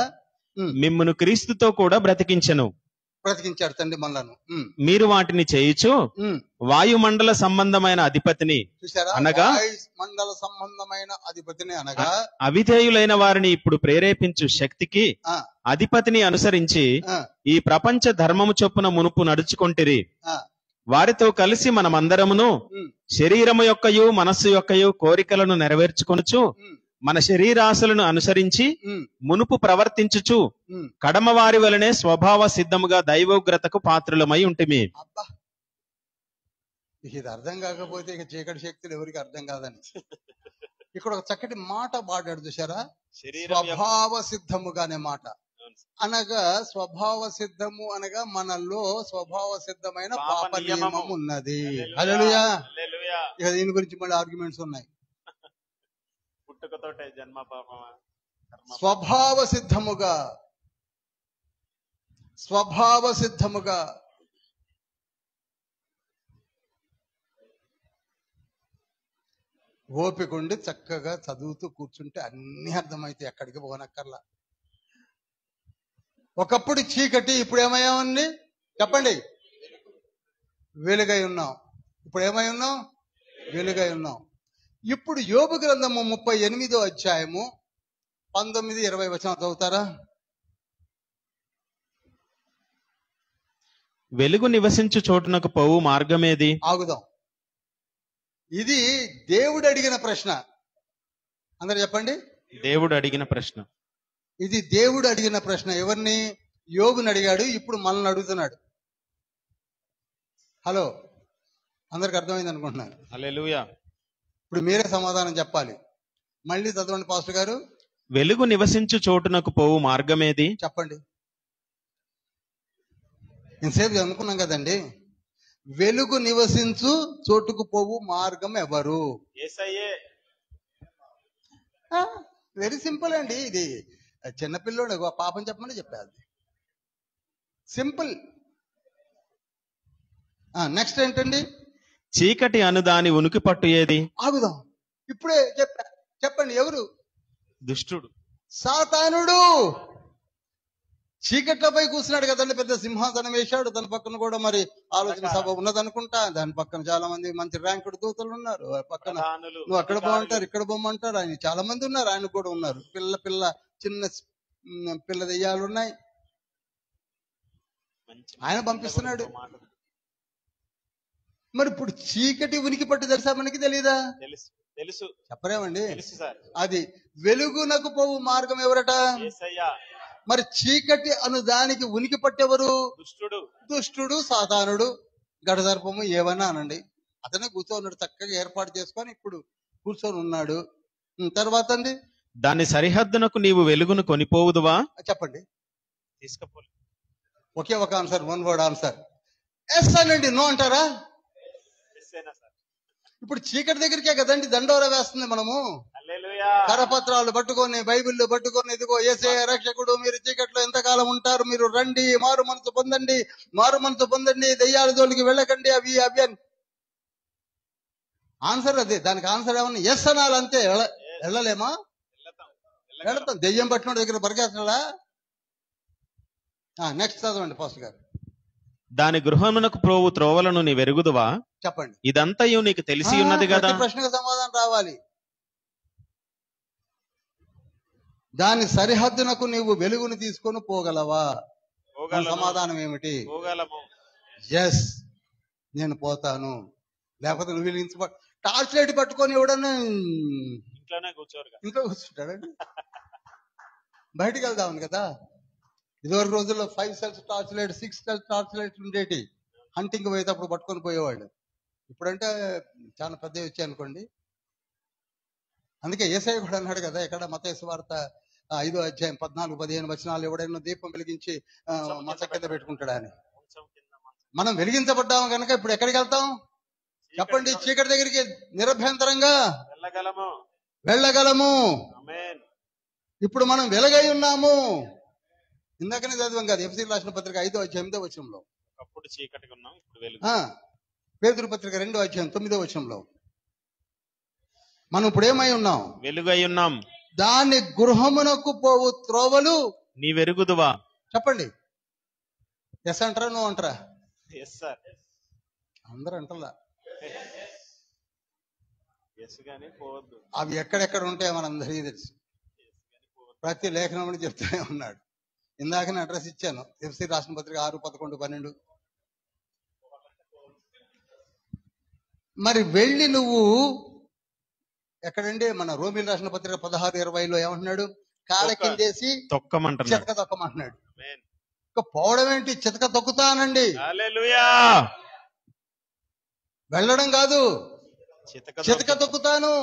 మిమ్మును క్రీస్తుతో కూడా బ్రతికించెను. బ్రతికించాడు తండ్రి మనలను. మీరు వాటిని చేయుచు వాయుమండల సంబంధమైన అధిపతిని అనగా మండల సంబంధమైన అధిపతిని అనగా అవిధేయులైన వారిని ఇప్పుడు ప్రేరేపించు శక్తికి అధిపతిని అనుసరించి ఈ ప్రపంచ ధర్మము చొప్పున మునుపు నడుచుకొంటిరి. వారితో కలిసి మనమందరమును శరీరము యొక్కయు మనస్సు యొక్కయు కోరికలను నెరవేర్చుకొనుచు మన శరీరాశలను అనుసరించి మునుపు ప్రవర్తించుచు కడమ వారి వలనే స్వభావ సిద్ధముగా దైవోగ్రతకు పాత్రులమై ఉంటిమి. ఇది అర్థం కాకపోతే ఇక చీకటి శక్తులు ఎవరికి అర్థం కాదని ఇక్కడ ఒక చక్కటి మాట పాడాడు చూసారా? స్వభావ సిద్ధముగా అనే మాట. అనగా స్వభావ సిద్ధము అనగా మనలో స్వభావ సిద్ధమైన పాప నియమం ఉన్నది. హల్లెలూయా. ఇక దీని గురించి మళ్ళీ ఆర్గ్యుమెంట్స్ ఉన్నాయి. స్వభావ సిద్ధముగా స్వభావ సిద్ధముగా ఓపికండి చక్కగా చదువుతూ కూర్చుంటే అన్ని అర్థమైతే ఎక్కడికి పోనక్కర్లా. ఒకప్పుడు చీకటి, ఇప్పుడు ఏమయ్యామండి చెప్పండి? వెలుగై ఉన్నాం. ఇప్పుడు ఏమై ఉన్నాం? వెలుగై ఉన్నాం. ఇప్పుడు యోబు గ్రంథము 38వ అధ్యాయము 19-20 వచనాలు చదువుతారా? వెలుగు నివసించు చోటునకు పోవు మార్గమేది? ఆగుదాం. ఇది దేవుడు అడిగిన ప్రశ్న. అందరు చెప్పండి. దేవుడు అడిగిన ప్రశ్న. ఇది దేవుడు అడిగిన ప్రశ్న. ఎవరిని? యోబుని అడిగాడు. ఇప్పుడు మనల్ని అడుగుతున్నాడు. హలో, అందరికి అర్థమైంది అనుకుంటున్నాను. హల్లెలూయా. ఇప్పుడు మీరే సమాధానం చెప్పాలి. మళ్ళీ చదవండి పాస్టర్ గారు. వెలుగు నివసించు చోటునకు పోవు మార్గమేది? చెప్పండి. ఇంతసేపు అనుకున్నాం కదండి. వెలుగు నివసించు చోటుకు పోవు మార్గం ఎవరు? యేసయ్యే. వెరీ సింపుల్ అండి. ఇది చిన్నపిల్లోడు పాపం చెప్పమని చెప్పాది. సింపుల్. నెక్స్ట్ ఏంటండి? చీకటి అను దాని ఉనికి పట్టు ఏది? ఆగుదాం, ఇప్పుడే చెప్పండి. ఎవరు? దుష్టుడు, సాతానుడు. చీకట్లపై కూర్చున్నాడు కదండి, పెద్ద సింహాసనం వేశాడు. దాని పక్కన కూడా మరి ఆలోచన సభ ఉన్నదనుకుంటా. దాని పక్కన చాలా మంది మంచి ర్యాంకుడు దూతలు ఉన్నారు. పక్కన నువ్వు అక్కడ బాగుంటారు, ఇక్కడ బొమ్మంటారు. ఆయన చాలా మంది ఉన్నారు, ఆయన కూడా ఉన్నారు. చిన్న పిల్ల దెయ్యాలు ఉన్నాయి, ఆయన పంపిస్తున్నాడు. మరి ఇప్పుడు చీకటి ఉనికి పట్టు తెలుసా మనకి? తెలీదా? తెలుసు. చెప్పరేమండి? అది వెలుగునకు పోవు మార్గం ఎవరట? మరి చీకటి అను దానికి ఉనికి పట్టెవరు? దుష్టుడు, సాతానుడు, గడసర్పము, ఏమన్నా అనండి. అతనే కూర్చోన్నాడు, చక్కగా ఏర్పాటు చేసుకొని ఇప్పుడు కూర్చొని ఉన్నాడు. తర్వాత అండి, దాని సరిహద్దునకు నీవు వెలుగును కొనిపోవుదువా? చెప్పండి. తీసుకపోలే. ఒకే ఒక answer, one word answer. Yes అనండి. నో అంటారా? ఇప్పుడు చీకటి దగ్గరికే కదండి దండోరా వేస్తుంది. మనము కరపత్రాలు పట్టుకొని, బైబిల్ పట్టుకొని, ఇదిగో యేసయ్య రక్షకుడు, మీరు చీకట్లో ఎంతకాలం ఉంటారు, మీరు రండి, మారు మనసు పొందండి, దెయ్యాల జోలికి వెళ్ళకండి, అవి అని ఆన్సర్. అదే దానికి ఆన్సర్ ఏమన్నా ఎస్ అనాలి అంతే. వెళ్ళలేమా? వెళతాం. దెయ్యం పట్టిన దగ్గర పరిగెత్తడా? నెక్స్ట్ చదవండి పాస్టర్ గారు. దాని గృహమునకు ప్రోవు త్రోవలను నీ వెరుగుదువా? చెప్పండి. ఇదంతయు నీకు తెలిసి ఉన్నది కదా. ప్రశ్నకు సమాధానం రావాలి. దాని సరిహద్దునకు నీవు వెలుగును తీసుకొని పోగలవా? సమాధానం ఏమిటి? ఎస్, నేను పోతాను. లేకపోతే నువ్వు వెలిగించ టార్చ్ లైట్ పట్టుకొని ఎవడన్నా ఇంట్లో కూర్చుంటాడండి. బయటికి వెళ్దామని కదా. ఇదివరకు రోజుల్లో 5 cells torch light, 6 cells torch లైట్లు ఉండేటి. హంటింగ్ పోయేటప్పుడు పట్టుకొని పోయేవాళ్ళు. ఇప్పుడంటే చాలా పెద్దవి వచ్చాయి అనుకోండి. అందుకే యేసయ్య కూడా అన్నాడు కదా, ఇక్కడ మత్తయి సువార్త 5వ అధ్యాయం 14-15 వచనాలు, ఎవడైనా దీపం వెలిగించి మచ్చ కింద పెట్టుకుంటాడా అని. మనం వెలిగించబడ్డాము కనుక ఇప్పుడు ఎక్కడికి వెళ్తాం? చెప్పండి. చీకటి దగ్గరికి నిరభ్యంతరంగా వెళ్ళగలము. ఇప్పుడు మనం వెలుగై ఉన్నాము. ఇందాకనే చదివాం కదా, ఎఫ్ఎస్సీ రాసిన పత్రిక 5వ అధ్యాయం 8వ వచనంలో. పేతురు పత్రిక 2వ అధ్యాయం 9వ వచనంలో మనం ఇప్పుడు ఏమై ఉన్నాం? వెలుగై ఉన్నాం. దాని గృహమునకు పోవు త్రోవలు నీ వెరుగుదువా? చెప్పండి. ఎస్ అంటారా, నువ్వు అంటారా? అందరూ అంటలా. అవి ఎక్కడెక్కడ ఉంటాయో మనందరికీ తెలుసు. ప్రతి లేఖనం చెప్తూనే ఉన్నాడు. ఇందాకనే అడ్రస్ ఇచ్చాను. ఎఫ్ఎస్సీ రాసిన పత్రిక 6, 11, 12. మరి వెళ్ళి నువ్వు ఎక్కడండి? మన రోమిల్ రాసిన పత్రిక 16-20లో ఏమంటున్నాడు? కాళ్ళ కిందేసి చితక తొక్కమంటున్నాడు. ఇంకా పోవడం ఏంటి? చితక తొక్కుతానండి. వెళ్ళడం కాదు, చితక తొక్కుతాను.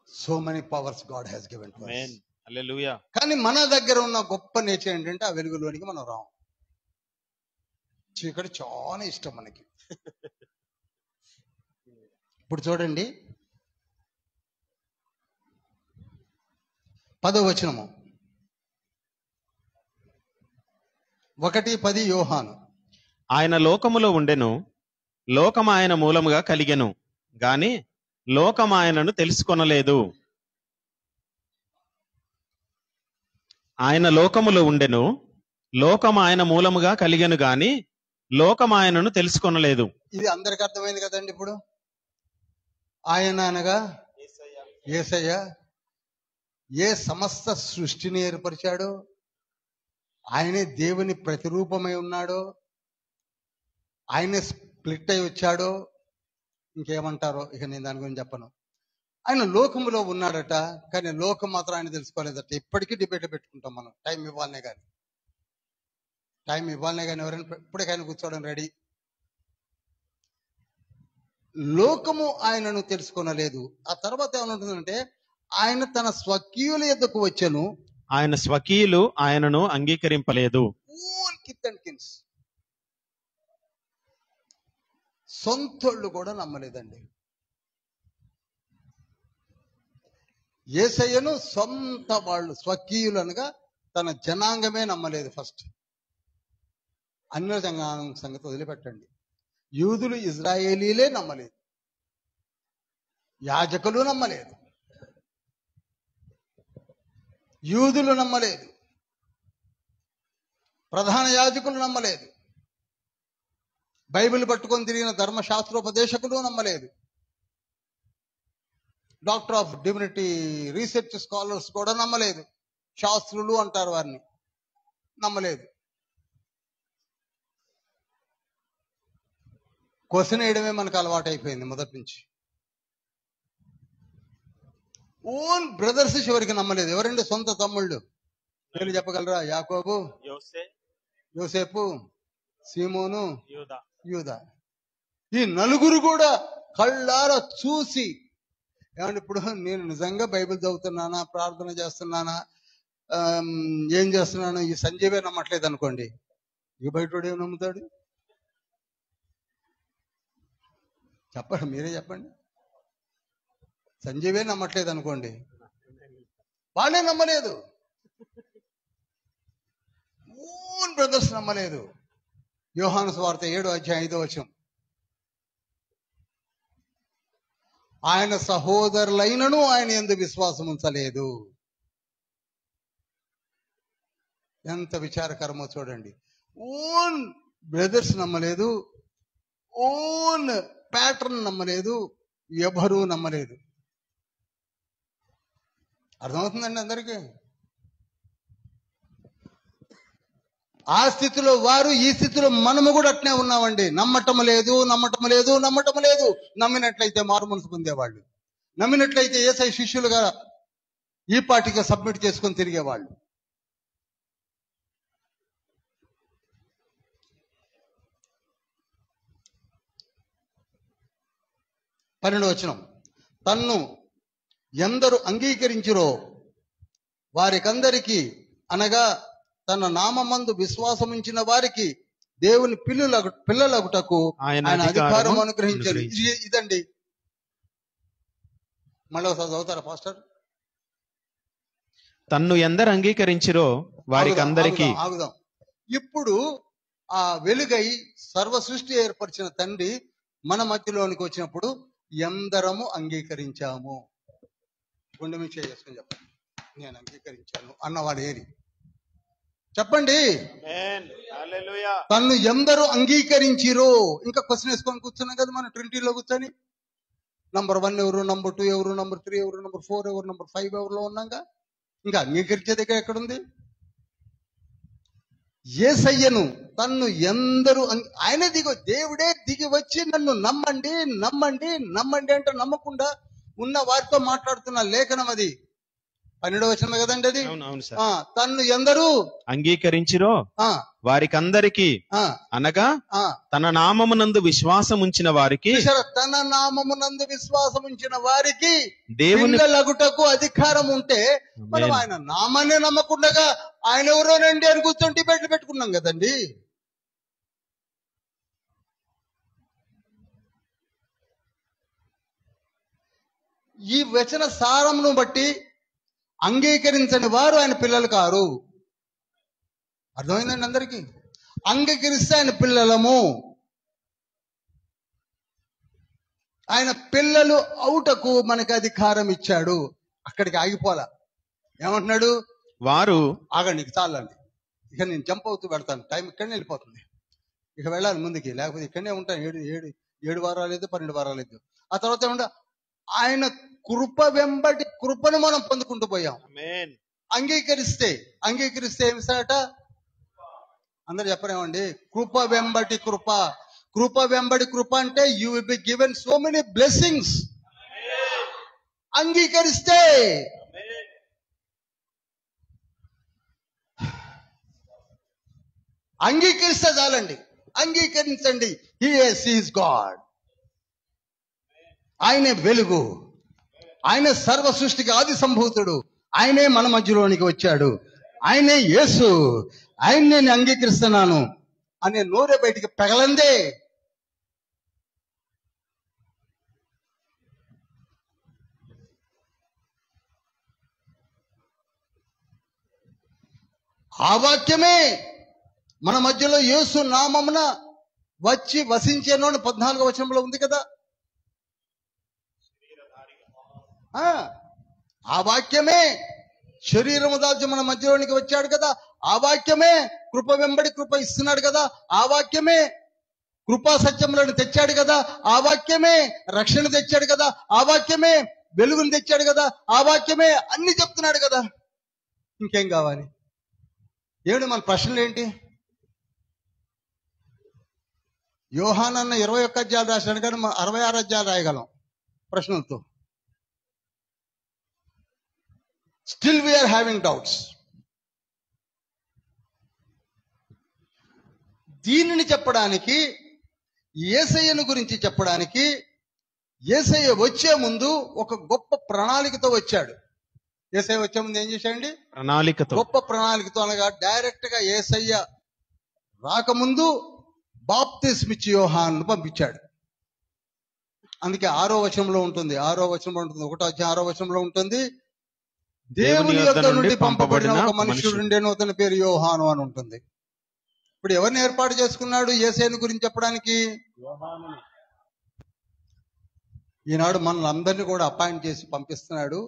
So many powers God has given to us. హల్లెలూయా. కానీ మన దగ్గర ఉన్న గొప్ప నేచర్ ఏంటంటే, ఆ వెలుగులోనికి మనం రాం. చీకటి చాలా ఇష్టం మనకి. ఇప్పుడు చూడండి 10వ వచనము, 1:10 యోహాను. ఆయన లోకములో ఉండెను, లోకం ఆయన మూలముగా కలిగెను, గాని లోకం ఆయనను తెలుసుకొనలేదు. ఆయన లోకములో ఉండెను, లోకం ఆయన మూలముగా కలిగెను, గాని లోకం ఆయనను తెలుసుకొనలేదు. ఇది అందరికి అర్థమైంది కదండి. ఇప్పుడు ఆయన అనగా యేసయ్య ఏ సమస్త సృష్టిని ఏర్పరిచాడో, ఆయనే దేవుని ప్రతిరూపమై ఉన్నాడో, ఆయనే స్ప్లిట్ అయి వచ్చాడో, ఇంకేమంటారో ఇక నేను దాని గురించి చెప్పను. ఆయన లోకములో ఉన్నాడట, కానీ లోకం మాత్రం ఆయన తెలుసుకోలేదట. ఇప్పటికీ డిబేట్ పెట్టుకుంటాం మనం. టైం ఇవ్వాలనే కానీ ఎవరైనా ఇప్పటికైనా కూర్చోవడం రెడీ. లోకము ఆయనను తెలుసుకొనలేదు. ఆ తర్వాత ఏమనుంటుందంటే, ఆయన తన స్వకీయుల యొద్దకు వచ్చెను, ఆయన స్వకీయులు ఆయనను అంగీకరింపలేదు. సొంతోళ్ళు కూడా నమ్మలేదండి. యేసయ్యను సొంత వాళ్ళు, స్వకీయులు అనగా తన జనాంగమే నమ్మలేదు. ఫస్ట్ అన్య జనాంగం సంగతి వదిలిపెట్టండి. యూదులు ఇజ్రాయేలీలే నమ్మలేదు, యాజకులు నమ్మలేదు, యూదులు నమ్మలేదు, ప్రధాన యాజకులు నమ్మలేదు, బైబిల్ పట్టుకొని తిరిగిన ధర్మశాస్త్రోపదేశకులు నమ్మలేదు, doctor of divinity research scholars కూడా నమ్మలేదు, శాస్త్రులు అంటారు వారిని, నమ్మలేదు. క్వశ్చన్ వేయడమే మనకు అలవాటు అయిపోయింది మొదటి నుంచి. ఓన్ బ్రదర్స్ చివరికి నమ్మలేదు. ఎవరండి? సొంత తమ్ముళ్ళు. పేర్లు చెప్పగలరా? యాకోబు, యోసేపు, సీమోను, యూదా. ఈ నలుగురు కూడా కళ్ళారా చూసి, ఏమంటే ఇప్పుడు నేను నిజంగా బైబిల్ చదువుతున్నానా, ప్రార్థన చేస్తున్నానా, ఏం చేస్తున్నాను, ఈ సంజీవే నమ్మట్లేదు అనుకోండి, ఇక బయటోడు ఏం నమ్ముతాడు? చెప్పండి, మీరే చెప్పండి. సంజీవే నమ్మట్లేదు అనుకోండి, వాళ్ళే నమ్మలేదు. ఓన్ బ్రదర్స్ నమ్మలేదు. యోహాను సువార్త 7:5 ఆయన సహోదరులైనను ఆయన యందు విశ్వాసం ఉంచలేదు. ఎంత విచారకరమో చూడండి. ఓన్ బ్రదర్స్ నమ్మలేదు, ఓన్ ప్యాటర్న్ నమ్మలేదు, ఎవరూ నమ్మలేదు. అర్థమవుతుందండి అందరికీ? ఆ స్థితిలో వారు, ఈ స్థితిలో మనము కూడా అట్నే ఉన్నామండి. నమ్మటం లేదు, నమ్మటం లేదు, నమ్మటం లేదు. నమ్మినట్లయితే మారు మనసు పొందేవాళ్ళు, నమ్మినట్లయితే యేసయ్య శిష్యులుగా ఈ పాటిగా సబ్మిట్ చేసుకొని తిరిగేవాళ్ళు. వచనం, తన్ను ఎందరు అంగీకరించిరో వారికందరికీ, అనగా తన నామమందు విశ్వాసముంచిన వారికి దేవుని పిల్లలగుటకు ఆయన అధికారం అనుగ్రహించారు. ఇదండి. మళ్ళీ ఒకసారి చదువుతారా పాస్టర్? తన్ను ఎందరు అంగీకరించిరో వారికందరికీ. ఆగుదాం. ఇప్పుడు ఆ వెలుగై సర్వ సృష్టి ఏర్పరిచిన తండ్రి మన మధ్యలోనికి వచ్చినప్పుడు ఎందరము అంగీకరించాము? గుండె మీద చేసుకుని చెప్పండి, నేను అంగీకరించాను అన్నవాడు ఏరి చెప్పండి. తన్ను ఎందరు అంగీకరించిరో. ఇంకా క్వశ్చన్ వేసుకొని కూర్చున్నాం కదా మనం ట్రినిటీలో కూర్చొని. నంబర్ 1 ఎవరు, నంబర్ 2 ఎవరు, నంబర్ 3 ఎవరు, నంబర్ 4 ఎవరు, నంబర్ 5 ఎవరులో ఉన్నాగా. ఇంకా అంగీకరించే దగ్గర ఎక్కడుంది? యేసయ్యను తన్ను ఎందరు, ఆయనే దేవుడే దిగి వచ్చి నన్ను నమ్మండి, నమ్మండి, నమ్మండి అంటే నమ్మకుండా ఉన్న వారితో మాట్లాడుతున్న లేఖనం అది. 12వ వచనం కదండి అది. తన్ను ఎందరు అంగీకరించిరో వారికందరికీ, అనగా తన నామమునందు విశ్వాసం ఉంచిన వారికి, తన నామమునందు విశ్వాసం ఉంచిన వారికి దేవుని పిల్లలగుటకు అధికారం ఉంటే, మనం ఆయన నామాన్ని నమ్మకుండగా ఆయన ఎవరోనండి అని కూర్చొని డిబేట్లు పెట్టుకున్నాం కదండి. ఈ వచన సారమును బట్టి అంగీకరించని వారు ఆయన పిల్లలు కారు. అర్థమైందండి అందరికీ? అంగీకరిస్తే ఆయన పిల్లలము. ఆయన పిల్లలు అవుటకు మనకు అధికారం ఇచ్చాడు. అక్కడికి ఆగిపోలా. ఏమంటున్నాడు? వారు ఆగండి, చాలండి, ఇక నేను జంప్ అవుతూ పెడతాను, టైం ఇక్కడనే వెళ్ళిపోతుంది, ఇక వెళ్ళాలి ముందుకి, లేకపోతే ఇక్కడనే ఉంటాను. 7 వారాలు లేదు, 12 వారాలు లేదు. ఆ తర్వాత ఏమంటా? ఆయన కృప వెంబడి కృపను మనం పొందుకుంటూ పోయాం. అంగీకరిస్తే ఏమి సాట? అందరు చెప్పరేమండి? కృప వెంబడి కృప. కృప వెంబడి కృప అంటే you will be given so many blessings. అంగీకరిస్తే చాలండి. అంగీకరించండి. He is God. ఆయనే వెలుగు, ఆయన సర్వ సృష్టికి ఆది సంభూతుడు, ఆయనే మన మధ్యలోనికి వచ్చాడు, ఆయనే యేసు, ఆయన నేను అంగీకరిస్తున్నాను అనే నోరే బయటికి పెగలందే. ఆ వాక్యమే మన మధ్యలో యేసు నామమున వచ్చి వసించేను అని 14వ వచనంలో ఉంది కదా. ఆ వాక్యమే శరీరము దాల్చి మన మధ్యలోనికి వచ్చాడు కదా. ఆ వాక్యమే కృప వెంబడి కృప ఇస్తున్నాడు కదా. ఆ వాక్యమే కృపా సత్యములను తెచ్చాడు కదా. ఆ వాక్యమే రక్షణ తెచ్చాడు కదా. ఆ వాక్యమే వెలుగును తెచ్చాడు కదా. ఆ వాక్యమే అన్ని చెప్తున్నాడు కదా. ఇంకేం కావాలి? ఏమిటి మన ప్రశ్నలు ఏంటి? యోహానన్న 21 అధ్యాయాలు రాశాడు కానీ 66 అధ్యాయాలు రాయగలం ప్రశ్నలతో. Still we are having doubts. దీనిని చెప్పడానికి, యేసయ్యను గురించి చెప్పడానికి, యేసయ్య వచ్చే ముందు ఒక గొప్ప ప్రణాళికతో వచ్చాడు. యేసయ్య వచ్చే ముందు ఏం చేశాడండి? ప్రణాళికతో, గొప్ప ప్రణాళికతో. అనగా డైరెక్ట్ గా యేసయ్య రాకముందు బాప్తిస్మిచ్చి యోహాను పంపించాడు. అందుకే 6వ వచనంలో ఉంటుంది, 6వ వచనంలో ఉంటుంది, 1వ అధ్యాయం 6వ వచనంలో ఉంటుంది, దేవుని యొద్ద నుండి పంపబడిన ఒక మనుషుడు ఉండేను, అతని పేరు యోహాను అని ఉంటుంది. ఇప్పుడు ఎవరిని ఏర్పాటు చేసుకున్నాడు యేసయ్యను గురించి చెప్పడానికి? ఈనాడు మనల్ని అందరినీ కూడా అపాయింట్ చేసి పంపిస్తున్నాడు,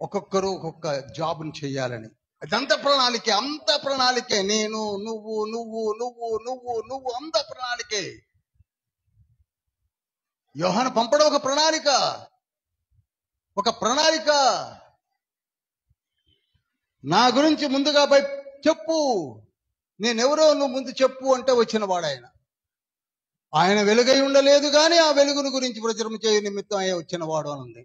ఒక్కొక్కరు ఒక్కొక్క జాబ్ని చెయ్యాలని. అదంత ప్రణాళికే, అంత ప్రణాళికే. నేను, నువ్వు నువ్వు నువ్వు నువ్వు నువ్వు అంత ప్రణాళికే. యోహాను పంపడం ఒక ప్రణాళిక, ఒక ప్రణాళిక. నా గురించి ముందుగా చెప్పు, నేనెవరో నువ్వు ముందు చెప్పు అంటే వచ్చిన వాడు ఆయన. ఆయన వెలుగై ఉండలేదు కానీ ఆ వెలుగును గురించి ప్రచురం చేయ నిమిత్తం అయ్యే వచ్చిన వాడు అని ఉంది.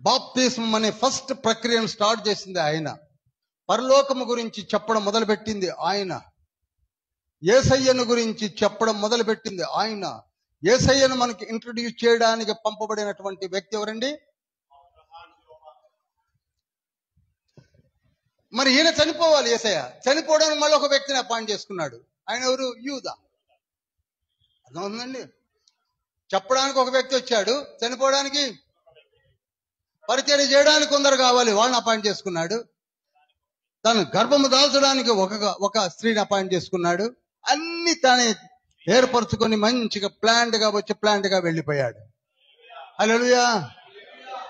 బాప్తిస్మం అనే ఫస్ట్ ప్రక్రియను స్టార్ట్ చేసింది ఆయన. పరలోకము గురించి చెప్పడం మొదలుపెట్టింది ఆయన. యేసయ్యను గురించి చెప్పడం మొదలుపెట్టింది ఆయన. యేసయ్యను మనకి ఇంట్రడ్యూస్ చేయడానికి పంపబడినటువంటి వ్యక్తి ఎవరండి? మరి ఈయన చనిపోవాలి. యేసయ్య చనిపోవడానికి మళ్ళీ ఒక వ్యక్తిని అపాయింట్ చేసుకున్నాడు. ఆయన ఎవరు? యూదా. అర్థమవుతుందండి? చెప్పడానికి ఒక వ్యక్తి వచ్చాడు, చనిపోవడానికి, పరిచర్య చేయడానికి కొందరు కావాలి, వాళ్ళని అపాయింట్ చేసుకున్నాడు. తను గర్భము దాల్చడానికి ఒక స్త్రీని అపాయింట్ చేసుకున్నాడు. అన్ని తానే ఏర్పరచుకొని మంచిగా ప్లాంట్ గా వెళ్ళిపోయాడు. హల్లెలూయా,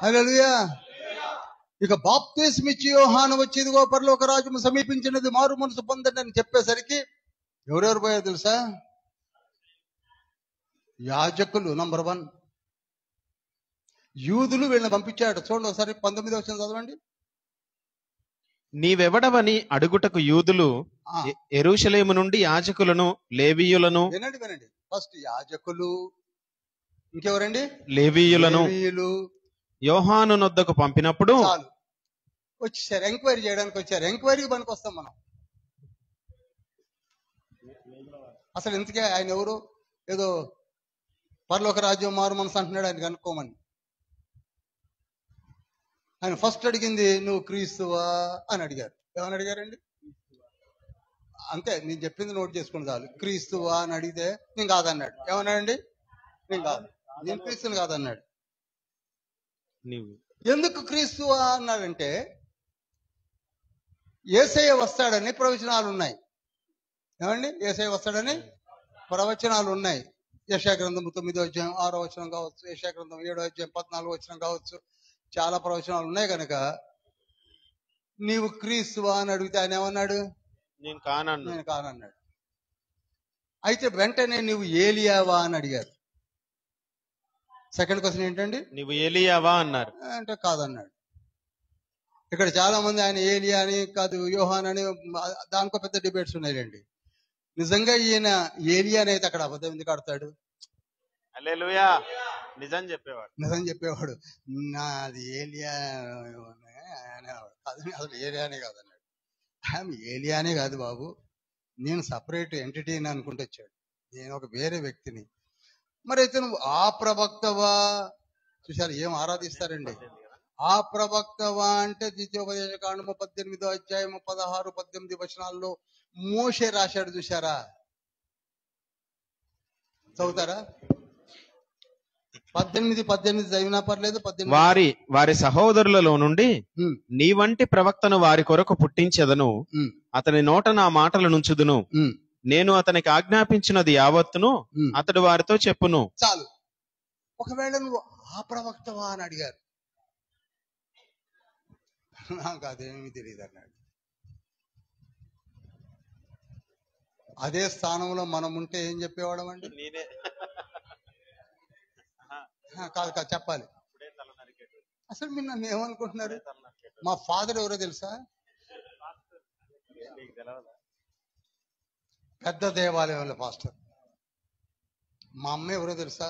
హల్లెలూయా. ఇక బాప్తిస్మిచ్చి యోహాను వచ్చేదిగో పరలోక రాజ్యము సమీపించినది, మారు మనసు పొందండి అని చెప్పేసరికి ఎవరెవరు పోయారు తెలుసా? యాజకులు నంబర్ 1, యూదులు వీళ్ళని పంపించాడు. చూడండి ఒకసారి 19వ వచనం చదవండి. నీవెవడవని అడుగుటకు యూదులు యెరూషలేము నుండి యాజకులను లేవీయులను. వినండి. ఫస్ట్ యాజకులు, ఇంకెవరండి? లేవీయులను యోహాను నొద్దకు పంపినప్పుడు చాలు వచ్చేసారు. ఎంక్వైరీ చేయడానికి వచ్చారు. ఎంక్వైరీకి పనికి వస్తాం మనం. అసలు ఎందుకే ఆయన ఎవరు? ఏదో పరలోక రాజ్యం మారు మనసు అంటున్నాడు ఆయన కనుక్కోమని. ఆయన ఫస్ట్ అడిగింది నువ్వు క్రీస్తువా అని అడిగారు. ఏమని అడిగారండి? అంతే, నేను చెప్పింది నోట్ చేసుకుని చాలు. క్రీస్తువా అని అడిగితే నేను కాదన్నాడు. ఏమన్నాడండి? నేను కాదు, నేను క్రీస్తుని కాదన్నాడు. ఎందుకు క్రీస్తువా అన్నాడంటే యేసయ్య వస్తాడని ప్రవచనాలు ఉన్నాయి. ఏమండి? యేసయ్య వస్తాడని ప్రవచనాలు ఉన్నాయి. యెషయా గ్రంథం 9వ అధ్యాయం 6వ వచనం కావచ్చు, యెషయా గ్రంథం 7వ అధ్యాయం 14వ వచనం కావచ్చు, చాలా ప్రవచనాలు ఉన్నాయి. కనుక నీవు క్రీస్తువా అని అడిగితే ఆయన ఏమన్నాడు? నేను కానన్నాడు. అయితే వెంటనే నువ్వు ఏలియావా అని అడిగారు. సెకండ్ క్వశ్చన్ ఏంటండి? నువ్వు ఏలియావా అన్నారు అంటే కాదన్నాడు. ఇక్కడ చాలా మంది ఆయన ఏలియా అని కాదు యోహాన్ అని దానికో పెద్ద డిబేట్స్ ఉన్నాయండి. నిజంగా ఈయన ఏలియా అయితే అక్కడ అబద్ధం ఎందుకు ఆడతాడు? హల్లెలూయా. నిజం చెప్పేవాడు. నాది ఏలియా అసలు ఏలియానే కాదన్నాడు. ఆమె ఏలియానే కాదు బాబు, నేను సపరేట్ ఎంటిటీని అనుకుంటూ వచ్చాడు. నేను ఒక వేరే వ్యక్తిని. మరి అయితే నువ్వు ఆ ప్రవక్తవా? చూసారు ఏం ఆరాధిస్తారండి? ఆ ప్రవక్తవా అంటే ద్వితీయోపదేశ కాండము 18వ అధ్యాయము 16-18 వచనాల్లో మోషే రాశాడు. చూసారా? చదువుతారా? 18 చదివినా పర్లేదు. 18 వారి సహోదరులలో నుండి నీ వంటి ప్రవక్తను వారి కొరకు పుట్టించెదను, అతని నోట నా మాటలు నుంచుదును, నేను అతనికి ఆజ్ఞాపించినది యావత్తును అతడు వారితో చెప్పును. చాలు. ఒకవేళ నువ్వు ఆ ప్రవక్తవా అని అడిగారు, నాకు అదేమీ తెలియదు అన్నాడు. అదే స్థానంలో మనం ఉంటే ఏం చెప్పేవాళ్ళం అండి? కాదు కాదు చెప్పాలి. అసలు మీరు నన్ను ఏమనుకుంటున్నారు? మా ఫాదర్ ఎవరో తెలుసా? పెద్ద దేవాలయంలో పాస్టర్. మా అమ్మ ఎవరో తెలుసా?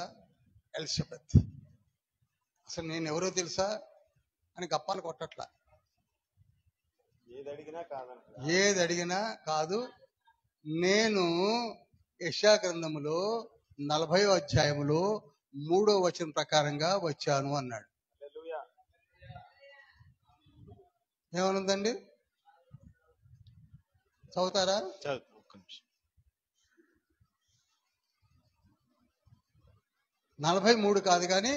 ఎలిజబెత్. అసలు నేను ఎవరో తెలుసా అని గప్పాలు కొట్టట్లా. ఏది అడిగినా కాదు. నేను యెషయా గ్రంథములో 40వ అధ్యాయములో 3వ వచనం ప్రకారంగా వచ్చాను అన్నాడు. ఏమనుందండి? చదువుతారా? 43 కాదు కానీ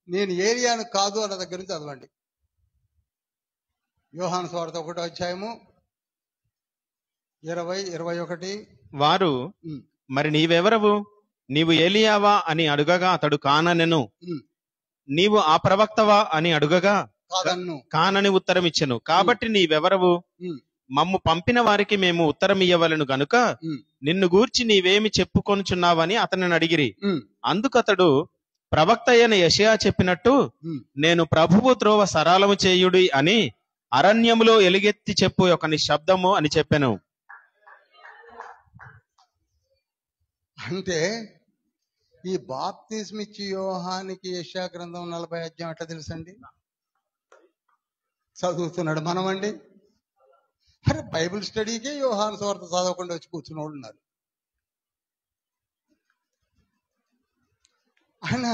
నేను ఏరియాను కాదు అన్న దగ్గర నుంచి చదవండి. యోహాను సువార్త 1వ అధ్యాయము 20-21. వారు మరి నీవెవరవు? నీవు ఏలియావా అని అడుగగా అతడు కాననెను. నీవు ఆ ప్రవక్తవా అని అడుగగా కానని ఉత్తరం ఇచ్చెను. కాబట్టి నీవెవరవు? మమ్ము పంపిన వారికి మేము ఉత్తరం ఇయ్యవలెను గనుక నిన్ను గూర్చి నీవేమి చెప్పుకొనుచున్నావని అతనిని అడిగిరి. అందుకతడు ప్రవక్త అయిన యెషయా చెప్పినట్టు నేను ప్రభువు త్రోవ సరళము చేయుడి అని అరణ్యములో ఎలుగెత్తి చెప్పు ఒక నిశ్శబ్దము అని చెప్పెను. అంటే ఈ బాప్తిస్మిచ్చి యోహానికి యెషయా గ్రంథం 40వ అధ్యాయం ఎట్లా తెలుసండి? చదువుతున్నాడు. మనమండి అరే బైబిల్ స్టడీకే యోహాను సువార్త చదవకుండా వచ్చి కూర్చున్న వాళ్ళు ఉన్నారు. ఆయన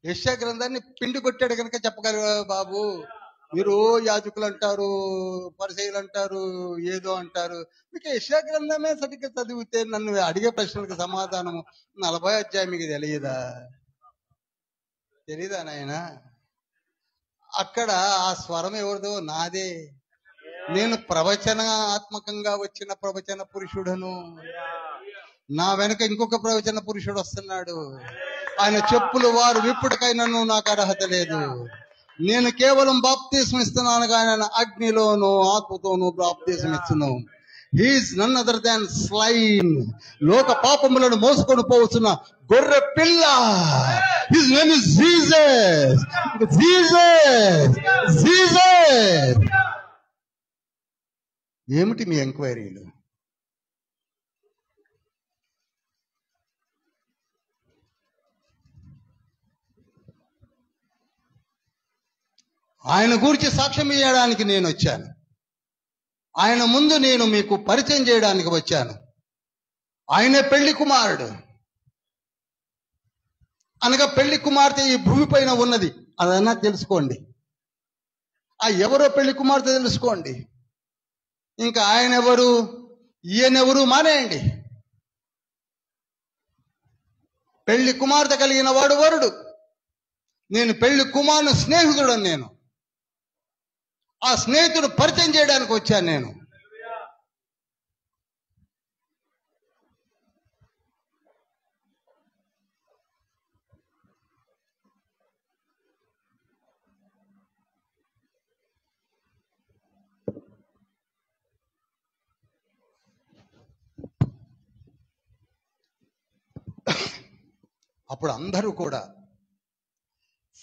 యెషయా గ్రంథాన్ని పిండి కొట్టాడు కనుక చెప్పగలరు. బాబు మీరు యాజకులు అంటారు, పరిసయ్యులు అంటారు, ఏదో అంటారు, మీకు యెషయా గ్రంథమే సరిగ్గా చదివితే నన్ను అడిగే ప్రశ్నలకు సమాధానము 40వ అధ్యాయం మీకు తెలీదా నాయన? అక్కడ ఆ స్వరం ఎవరిదో? నాదే. నేను ప్రవచనాత్మకంగా వచ్చిన ప్రవచన పురుషుడను. నా వెనక ఇంకొక ప్రవచన పురుషుడు వస్తున్నాడు. ఆయన చెప్పులు వారు విప్పుడికైనాను నాకు అర్హత లేదు. నేను కేవలం బాప్తిస్మం ఇస్తున్నాను కానీ ఆయన అగ్నిలోను ఆత్మతోనూ బాప్తిస్మం ఇస్తున్నాను. He is none other than slain. లోక పాపములను మోసుకొని పోతున్న గొర్రె పిల్ల. His name is Jesus. Jesus Jesus. ఏమిటి మీ ఎంక్వైరీలు? ఆయన గురించి సాక్ష్యం ఇవ్వడానికి నేను వచ్చాను. ఆయన ముందు నేను మీకు పరిచయం చేయడానికి వచ్చాను. ఆయనే పెళ్లి కుమారుడు. అనగా పెళ్లి కుమార్తె ఈ భూమి పైన ఉన్నది. అదన్నా తెలుసుకోండి. ఆ ఎవరో పెళ్లి కుమార్తె తెలుసుకోండి. ఇంకా ఆయన ఎవరు, ఈయనెవరు మానేయండి. పెళ్లి కుమార్తె కలిగిన వాడు వరుడు. నేను పెళ్లి కుమారుని స్నేహితుడని నేను. ఆ స్నేహితుడు పరిచయం చేయడానికి వచ్చాను నేను. అప్పుడు అందరూ కూడా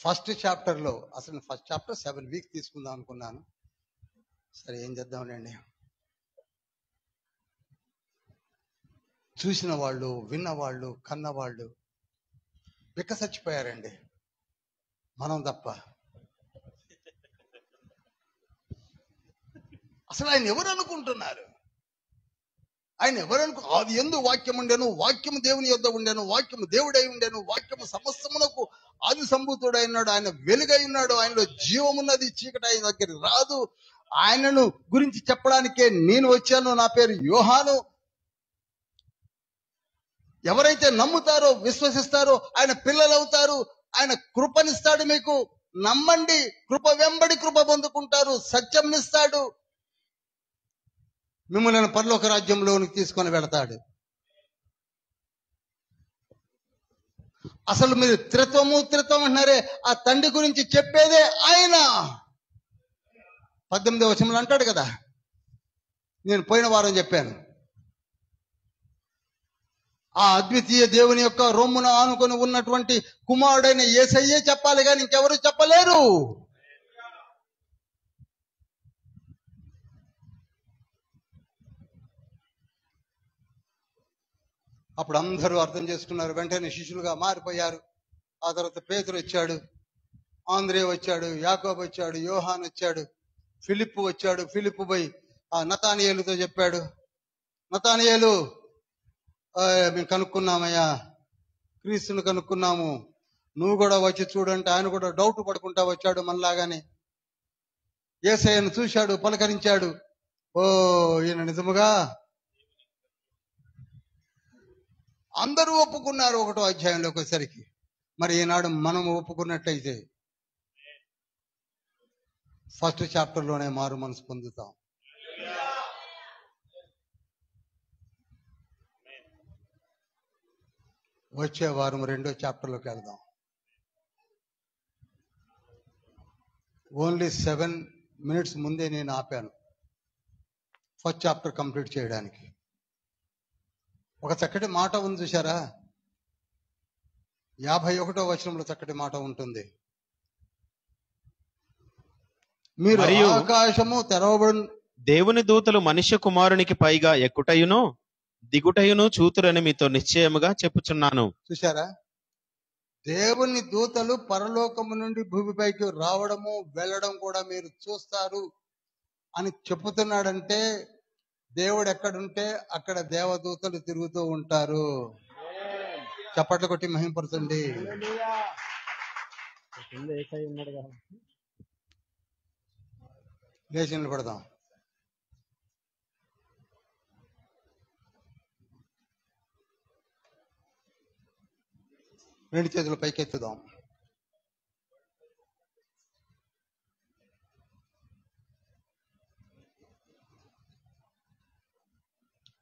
ఫస్ట్ చాప్టర్లో, అసలు ఫస్ట్ చాప్టర్ 7 వీక్స్ తీసుకుందాం అనుకున్నాను. సరే ఏం చేద్దాంలేండి. చూసిన వాళ్ళు, విన్నవాళ్ళు, కన్నవాళ్ళు చచ్చిపోయారండి. మనం తప్ప. అసలు ఆయన ఎవరు అనుకుంటున్నారు? ఆయన ఎవరనుకు అది ఎందు వాక్యం ఉండేను, వాక్యము దేవుని యొద్ద ఉండేను, వాక్యము దేవుడై ఉండేను, వాక్యము సమస్తమునకు ఆది సంభూతుడైనాడు. ఆయన వెలుగై ఉన్నాడు. ఆయనలో జీవమున్నది, చీకటి ఆయన దగ్గరికి రాదు. ఆయనను గురించి చెప్పడానికే నేను వచ్చాను. నా పేరు యోహాను. ఎవరైతే నమ్ముతారో, విశ్వసిస్తారో ఆయన పిల్లలు అవుతారు. ఆయన కృపనిస్తాడు. మీకు నమ్మండి, కృప వెంబడి కృప పొందుకుంటారు. సత్యంనిస్తాడు, మిమ్మల్ని పరలోక రాజ్యంలోనికి తీసుకొని వెళతాడు. అసలు మీరు త్రిత్వం అంటున్నారే, ఆ తండ్రి గురించి చెప్పేదే ఆయన. 18వ వచనంలో అంటాడు కదా, నేను పోయిన వారం చెప్పాను, ఆ అద్వితీయ దేవుని యొక్క రొమ్మున ఆనుకొని ఉన్నటువంటి కుమారుడైన యేసయ్యే చెప్పాలి, కానీ ఇంకెవరు చెప్పలేరు. అప్పుడు అందరూ అర్థం చేసుకున్నారు, వెంటనే శిష్యులుగా మారిపోయారు. ఆ తర్వాత పేతురు వచ్చాడు, ఆంద్రే వచ్చాడు, యాకోబు వచ్చాడు, యోహాన్ వచ్చాడు, ఫిలిప్పు వచ్చాడు. ఫిలిప్పు పోయి ఆ నతానియేలుతో చెప్పాడు, నతానియేలు, మేము కనుక్కున్నామయ్యా, క్రీస్తుని కనుక్కున్నాము, నువ్వు కూడా వచ్చి చూడంటే ఆయన కూడా డౌట్ పడుకుంటా వచ్చాడు మనలాగానే. యేసయ్యను చూశాడు, పలకరించాడు. ఓ ఈయన నిజముగా. అందరూ ఒప్పుకున్నారు 1వ అధ్యాయంలోకి వచ్చేసరికి. మరి ఈనాడు మనం ఒప్పుకున్నట్లయితే 1st చాప్టర్లోనే మారు మనసు పొందుతాం. వచ్చే వారం 2వ చాప్టర్లోకి వెళ్దాం. ఓన్లీ 7 minutes ముందే నేను ఆపాను 1st చాప్టర్ కంప్లీట్ చేయడానికి. ఒక చక్కటి మాట ఉంది చూసారా, 51వ వచనంలో చక్కటి మాట ఉంటుంది. మీరు ఆకాశము తెరవబడి, దేవుని దూతలు మనుష్య కుమారునికి పైగా ఎక్కుటయును దిగుటయును చూతురని మీతో నిశ్చయముగా చెప్పుచున్నాను. చూసారా, దేవుని దూతలు పరలోకము నుండి భూమిపైకి రావడము వెళ్ళడం కూడా మీరు చూస్తారు అని చెప్పుతున్నాడంటే, దేవుడు ఎక్కడుంటే అక్కడ దేవదూతలు తిరుగుతూ ఉంటారు. చప్పట్లు కొట్టి మహింపరచండి. లేచి నిలబడదాం. రెండు చేతులు పైకెత్తుదాం.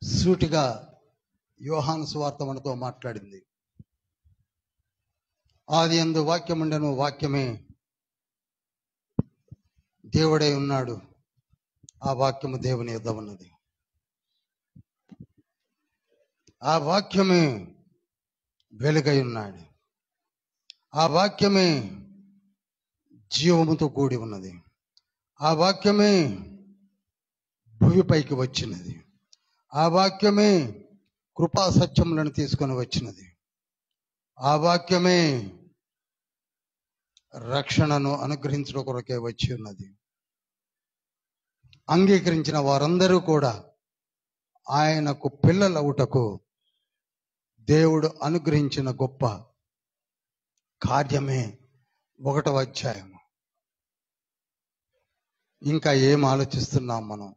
సూటిగా యోహాను సువార్త మనతో మాట్లాడింది. ఆది యందు వాక్యముండెను, వాక్యమే దేవుడై ఉన్నాడు, ఆ వాక్యము దేవుని యొద్ద ఉన్నది, ఆ వాక్యమే వెలుగై ఉన్నాడు, ఆ వాక్యమే జీవముతో కూడి ఉన్నది, ఆ వాక్యమే భూమిపైకి వచ్చినది, ఆ వాక్యమే కృపా సత్యములను తీసుకొని వచ్చినది, ఆ వాక్యమే రక్షణను అనుగ్రహించడం కొరకే వచ్చి ఉన్నది. అంగీకరించిన వారందరూ కూడా ఆయనకు పిల్లలవుటకు దేవుడు అనుగ్రహించిన గొప్ప కార్యమే 1వ అధ్యాయం. ఇంకా ఏం ఆలోచిస్తున్నాం మనం?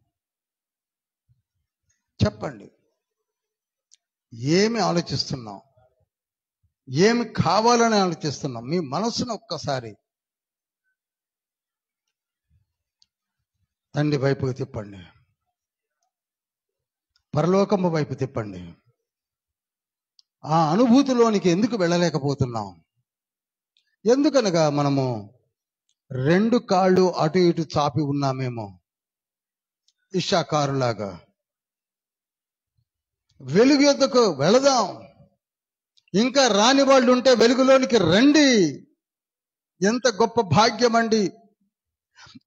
చెప్పండి, ఏమి ఆలోచిస్తున్నాం? ఏమి కావాలని ఆలోచిస్తున్నాం? మీ మనసును ఒక్కసారి తండ్రి వైపుకి తిప్పండి, పరలోకము వైపు తిప్పండి. ఆ అనుభూతిలోనికి ఎందుకు వెళ్ళలేకపోతున్నాం? ఎందుకనగా మనము 2 కాళ్ళు అటు ఇటు చాపి ఉన్నామేమో, ఇషాకారులాగా. వెలుగు యొద్దకు వెళదాం. ఇంకా రాని వాళ్ళు ఉంటే వెలుగులోనికి రండి. ఎంత గొప్ప భాగ్యం అండి!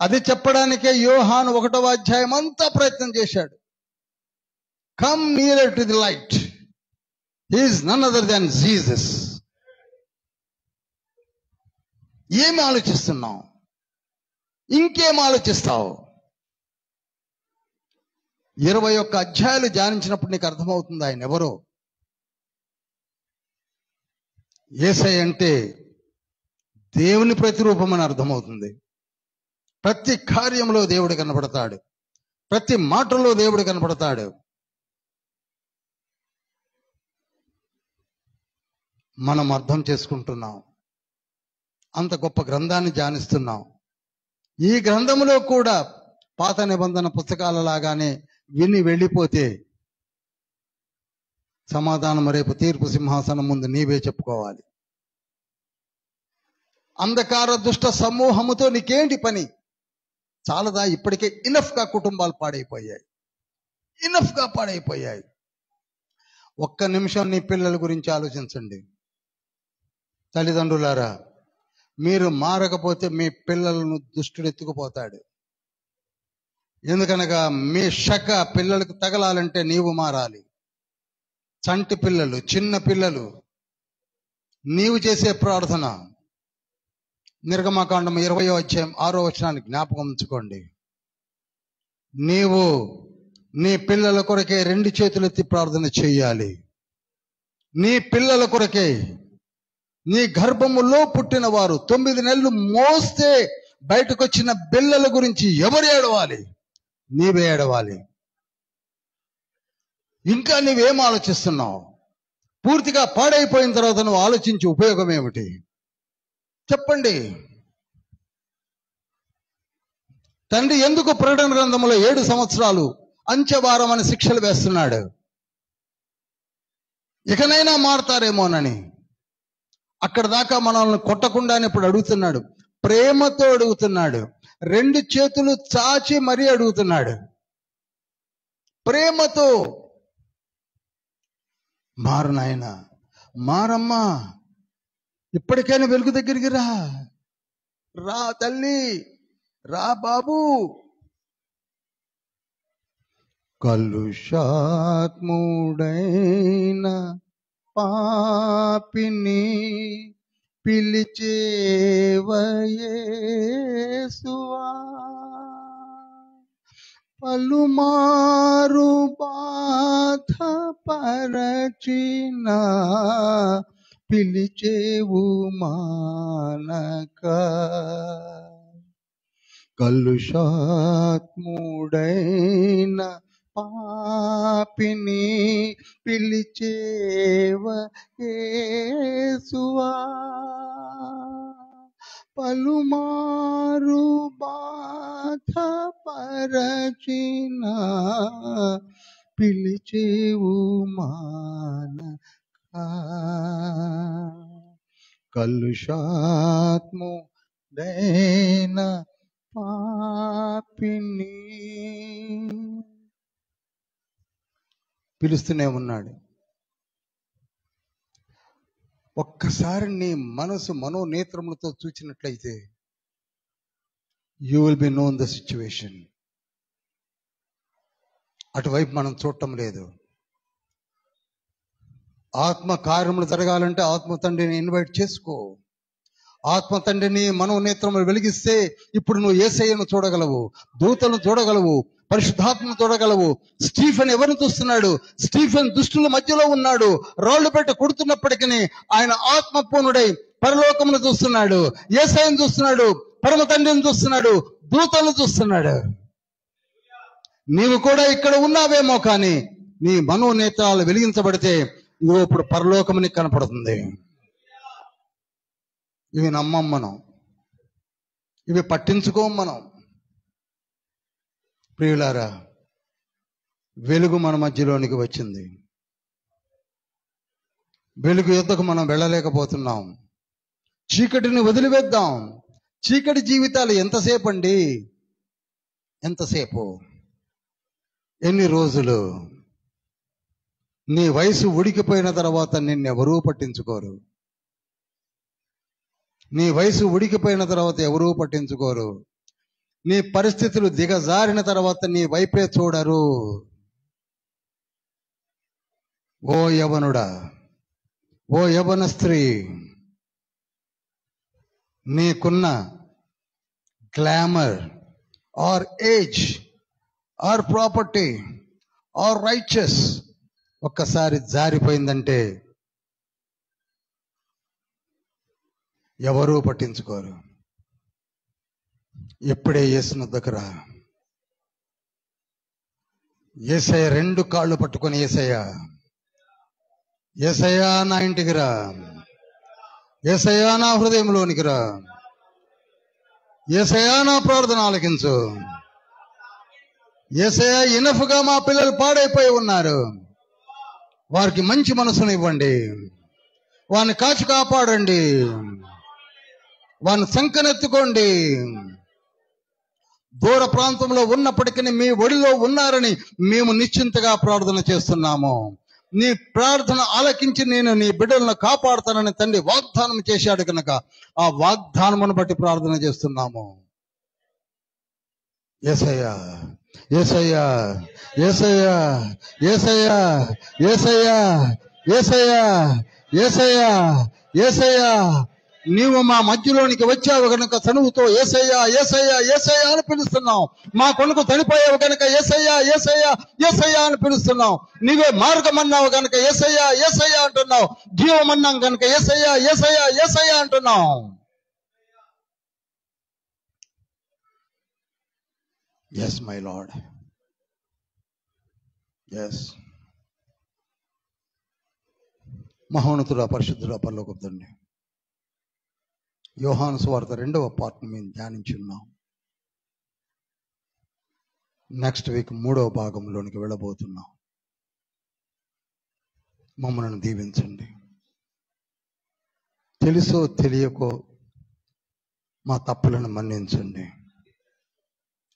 అది చెప్పడానికే యోహాను 1వ అధ్యాయం అంతా ప్రయత్నం చేశాడు. Come near to the light, he is none other than Jesus. ఏమి ఆలోచిస్తున్నావు? ఇంకేం ఆలోచిస్తావు? 21 అధ్యాయాలు ధ్యానించినప్పుడు నీకు అర్థమవుతుంది ఆయన ఎవరో. యేసయ్య అంటే దేవుని ప్రతిరూపం అని అర్థమవుతుంది. ప్రతి కార్యంలో దేవుడు కనపడతాడు, ప్రతి మాటలో దేవుడు కనపడతాడు. మనం అర్థం చేసుకుంటున్నాం. అంత గొప్ప గ్రంథాన్ని ధ్యానిస్తున్నాం. ఈ గ్రంథములో కూడా పాత నిబంధన పుస్తకాల లాగానే విని వెళ్ళిపోతే సమాధానం రేపు తీర్పు సింహాసనం ముందు నీవే చెప్పుకోవాలి. అంధకార దుష్ట సమూహముతో నీకేంటి పని? చాలదా? ఇప్పటికే ఇనఫ్గా కుటుంబాలు పాడైపోయాయి, ఇనఫ్గా పాడైపోయాయి. ఒక్క నిమిషం నీ పిల్లల గురించి ఆలోచించండి. తల్లిదండ్రులారా, మీరు మారకపోతే మీ పిల్లలను దుష్టుడు ఎత్తుకుపోతాడు. ఎందుకనగా మీ శక పిల్లలకు తగలాలంటే నీవు మారాలి. చంటి పిల్లలు, చిన్న పిల్లలు, నీవు చేసే ప్రార్థన నిర్గమకాండం 20వ అధ్యాయం 6వ వచనాన్ని జ్ఞాపకం ఉంచుకోండి. నీవు నీ పిల్లల కొరకే 2 చేతులెత్తి ప్రార్థన చెయ్యాలి. నీ పిల్లల కొరకే. నీ గర్భములో పుట్టిన వారు 9 నెలలు మోస్తే బయటకు వచ్చిన పిల్లల గురించి ఎవరు ఏడవాలి? నీవే ఏడవాలి. ఇంకా నీవేం ఆలోచిస్తున్నావు? పూర్తిగా పాడైపోయిన తర్వాత నువ్వు ఆలోచించి ఉపయోగం ఏమిటి? చెప్పండి. తండ్రి ఎందుకు ప్రకటన గ్రంథంలో 7 సంవత్సరాలు అంచెవారం అని శిక్షలు వేస్తున్నాడు? ఇకనైనా మారతారేమోనని. అక్కడ దాకా మనల్ని కొట్టకుండానే ఇప్పుడు అడుగుతున్నాడు. ప్రేమతో అడుగుతున్నాడు. 2 చేతులు చాచి మరీ అడుగుతున్నాడు. ప్రేమతో, మారు నాయన, మారమ్మా, ఇప్పటికైనా వెలుగు దగ్గరికి రా, రా తల్లి, రా బాబు. కలుషాత్ముడైన పాపిని పిలిచేవయేసువా, పలుమారు బాధపరచిన పిలిచేవు మానక. కలుషాత్ముడైన పాపిని పిలిచేవయేసువా, పలుమారు బాధపరచిన పిలిచేవు మానక. కలుషాత్ముడైన పాపిని పిలుస్తూనే ఉన్నాడు. ఒక్కసారి నీ మనసు మనోనేత్రములతో చూచినట్లయితే you will be known the situation. అటువైపు మనం చూడటం లేదు. ఆత్మ కార్యములు జరగాలంటే ఆత్మ తండ్రిని ఇన్వైట్ చేసుకో. ఆత్మ తండ్రిని మనోనేత్రములు వెలిగిస్తే ఇప్పుడు నువ్వు యేసయ్యను చూడగలవు, దూతలను చూడగలవు, పరిశుద్ధాత్మను చూడగలవు. స్టీఫెన్ ఎవరిని చూస్తున్నాడు? స్టీఫెన్ దుష్టుల మధ్యలో ఉన్నాడు. రాళ్లు పెట్టి కొడుతున్నప్పటికీ ఆయన ఆత్మపూర్ణుడై పరలోకమును చూస్తున్నాడు, యేసయ్యను చూస్తున్నాడు, పరమ తండ్రిని చూస్తున్నాడు, దూతలను చూస్తున్నాడు. నీవు కూడా ఇక్కడ ఉన్నావేమో, కానీ నీ మనోనేత్రాలు వెలిగించబడితే ఇదిగో ఇప్పుడు పరలోకము నీకు కనపడుతుంది. ఇవి నమ్మం మనం, ఇవి పట్టించుకోం మనం. ప్రియులారా, వెలుగు మన మధ్యలోనికి వచ్చింది. వెలుగు యొద్దకు మనం వెళ్ళలేకపోతున్నాం. చీకటిని వదిలివేద్దాం. చీకటి జీవితాలు ఎంతసేపు అండి? ఎంతసేపు? ఎన్ని రోజులు? నీ వయసు ఉడికిపోయిన తర్వాత నిన్నెవరూ పట్టించుకోరు. నీ వయసు ఉడికిపోయిన తర్వాత ఎవరూ పట్టించుకోరు. నీ పరిస్థితులు దిగజారిన తర్వాత నీ వైపే చూడరు. ఓ యవనుడా, ఓ యవన స్త్రీ, నీకున్న glamour or age or property or riches ఒక్కసారి జారిపోయిందంటే ఎవరూ పట్టించుకోరు. ఎప్పుడే యేసును దగ్గర యేసయ్య 2 కాళ్ళు పట్టుకొని, యేసయ్య, యేసయ్య నా ఇంటికి రా, యేసయ్యా నా హృదయంలోనికి రా, యేసయ్యా నా ప్రార్థన ఆలకించు. యేసయ్యా ఇనఫ్గా మా పిల్లలు పాడైపోయి ఉన్నారు, వారికి మంచి మనసును ఇవ్వండి, వారిని కాచి కాపాడండి, వారిని సంకనెత్తుకోండి. దూర ప్రాంతంలో ఉన్నప్పటికీ మీ ఒడిలో ఉన్నారని మేము నిశ్చింతగా ప్రార్థన చేస్తున్నాము. నీ ప్రార్థన ఆలకించి నేను నీ బిడ్డలను కాపాడుతానని తండ్రి వాగ్దానం చేశాడు కనుక ఆ వాగ్దానమును బట్టి ప్రార్థన చేస్తున్నాము. యేసయ్యా, యేసయ్యా, యేసయ్యా, యేసయ్యా, యేసయ్యా, యేసయ్యా, యేసయ్యా, యేసయ్యా, నీవు మా మధ్యలోనికి వచ్చావు కనుక చనువుతో యేసయ్యా, యేసయ్యా, యేసయ్యా అని పిలుస్తున్నావు. మా కొనుకు చనిపోయావు కనుక యేసయ్యా, యేసయ్యా, యేసయ్యా అని పిలుస్తున్నావు. నీవే మార్గం అన్నావు కనుక యేసయ్యా, యేసయ్యా అంటున్నావు. జీవం అన్నాం కనుక యేసయ్యా, యేసయ్యా, యేసయ్యా అంటున్నావు. Yes my Lord, yes. మహోన్నతుడా, పరిశుద్ధుడా, పరలోకపు తండ్రి, యోహాను సువార్త 2వ పార్ట్ని మేము ధ్యానించున్నాం. నెక్స్ట్ వీక్ 3వ భాగంలోనికి వెళ్ళబోతున్నాం. మమ్మల్ని దీవించండి. తెలుసో తెలియకో మా తప్పులను మన్నించండి.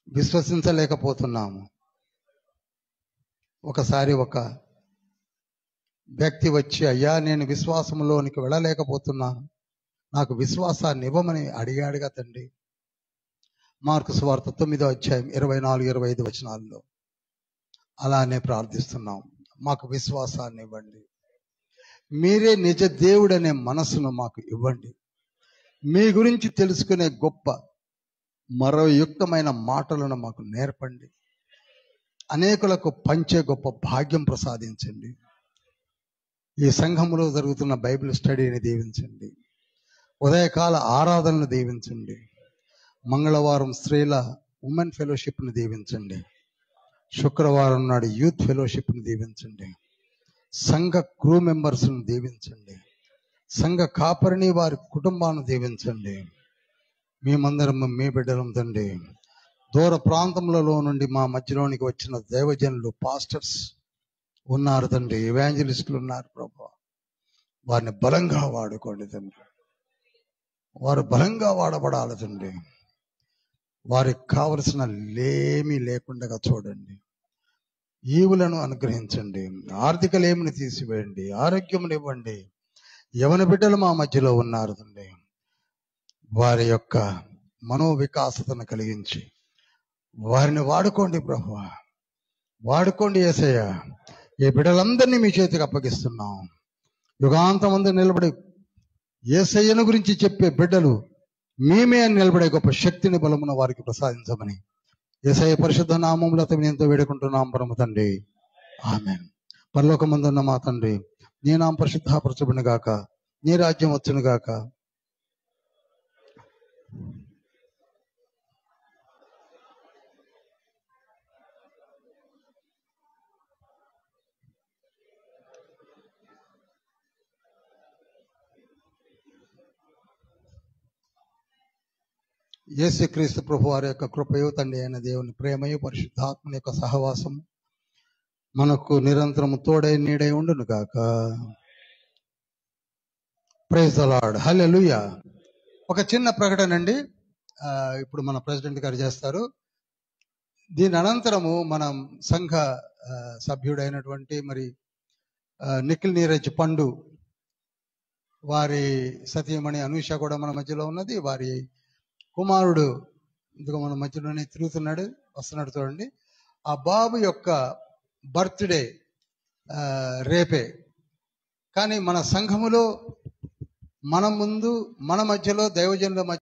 విశ్వసించలేకపోతున్నాము. ఒకసారి ఒక వ్యక్తి వచ్చి, అయ్యా నేను విశ్వాసంలోనికి వెళ్ళలేకపోతున్నాను, నాకు విశ్వాసాన్ని ఇవ్వమని అడిగాడుగా తండ్రి. మార్కు సువార్త 9వ అధ్యాయం 24-25 వచనాల్లో అలానే ప్రార్థిస్తున్నాం. మాకు విశ్వాసాన్ని ఇవ్వండి, మీరే నిజ దేవుడనే మనసును మాకు ఇవ్వండి, మీ గురించి తెలుసుకునే గొప్ప మరో యుక్తమైన మాటలను మాకు నేర్పండి, అనేకులకు పంచే గొప్ప భాగ్యం ప్రసాదించండి. ఈ సంఘములో జరుగుతున్న బైబిల్ స్టడీని దీవించండి, ఉదయకాల ఆరాధనను దీవించండి, మంగళవారం స్త్రీల ఉమెన్ ఫెలోషిప్ని దీవించండి, శుక్రవారం నాడు యూత్ ఫెలోషిప్ని దీవించండి, సంఘ క్రూ మెంబర్స్ను దీవించండి, సంఘ కాపరిని వారి కుటుంబాన్ని దీవించండి. మేమందరం మీ బిడ్డలం తండ్రి. దూర ప్రాంతములలో నుండి మా మధ్యలోనికి వచ్చిన దైవజనులు, పాస్టర్స్ ఉన్నారు తండ్రి, ఎవాంజలిస్టులు ఉన్నారు ప్రభు. వారిని బలంగా వాడుకోండి తండ్రి. వారు బలంగా వాడబడాలి తండ్రి. వారికి కావలసిన లేమి లేకుండా చూడండి. ఈవులను అనుగ్రహించండి, ఆర్థిక లేమిని తీసివేయండి, ఆరోగ్యమునివ్వండి. యవన బిడ్డలు మా మధ్యలో ఉన్నారు తండ్రి. వారి యొక్క మనోవికాసతను కలిగించి వారిని వాడుకోండి ప్రభువా, వాడుకోండి యేసయ్య. ఈ బిడ్డలందరినీ మీ చేతికి అప్పగిస్తున్నాం. యుగాంతమందు నిలబడి యేసయ్యను గురించి చెప్పే బిడ్డలు మేమే అని నిలబడే గొప్ప శక్తిని బలమున వారికి ప్రసాదించమని యేసయ్య పరిశుద్ధ నామములో అతని ఎంతో వేడుకుంటున్నాం పరమ తండ్రి, ఆమేన్. పరలోకమందున్న మా తండ్రి, నీ నామం పరిశుద్ధపరచబడును గాక, నీ రాజ్యం వచ్చును గాక. యేసుక్రీస్తు ప్రభు వారి యొక్క కృపయు, తండ్రి అయిన దేవుని ప్రేమయు, పరిశుద్ధాత్మని యొక్క సహవాసం మనకు నిరంతరము తోడై నీడై ఉండును గాక. ప్రైజ్ ద లార్డ్, హల్లెలూయా. ఒక చిన్న ప్రకటన అండి, ఇప్పుడు మన ప్రెసిడెంట్ గారు చేస్తారు. దీని అనంతరము మనం సంఘ సభ్యుడైనటువంటి మరి నిఖిల్ నీరజ్ పండు వారి సతీమణి అనూష కూడా మన మధ్యలో ఉన్నది. వారి కుమారుడు ఇందుకు మన మధ్యలోనే తిరుగుతున్నాడు, వస్తున్నాడు చూడండి. ఆ బాబు యొక్క బర్త్డే రేపే. కానీ మన సంఘములో మన ముందు మన మధ్యలో దైవజనుల మధ్య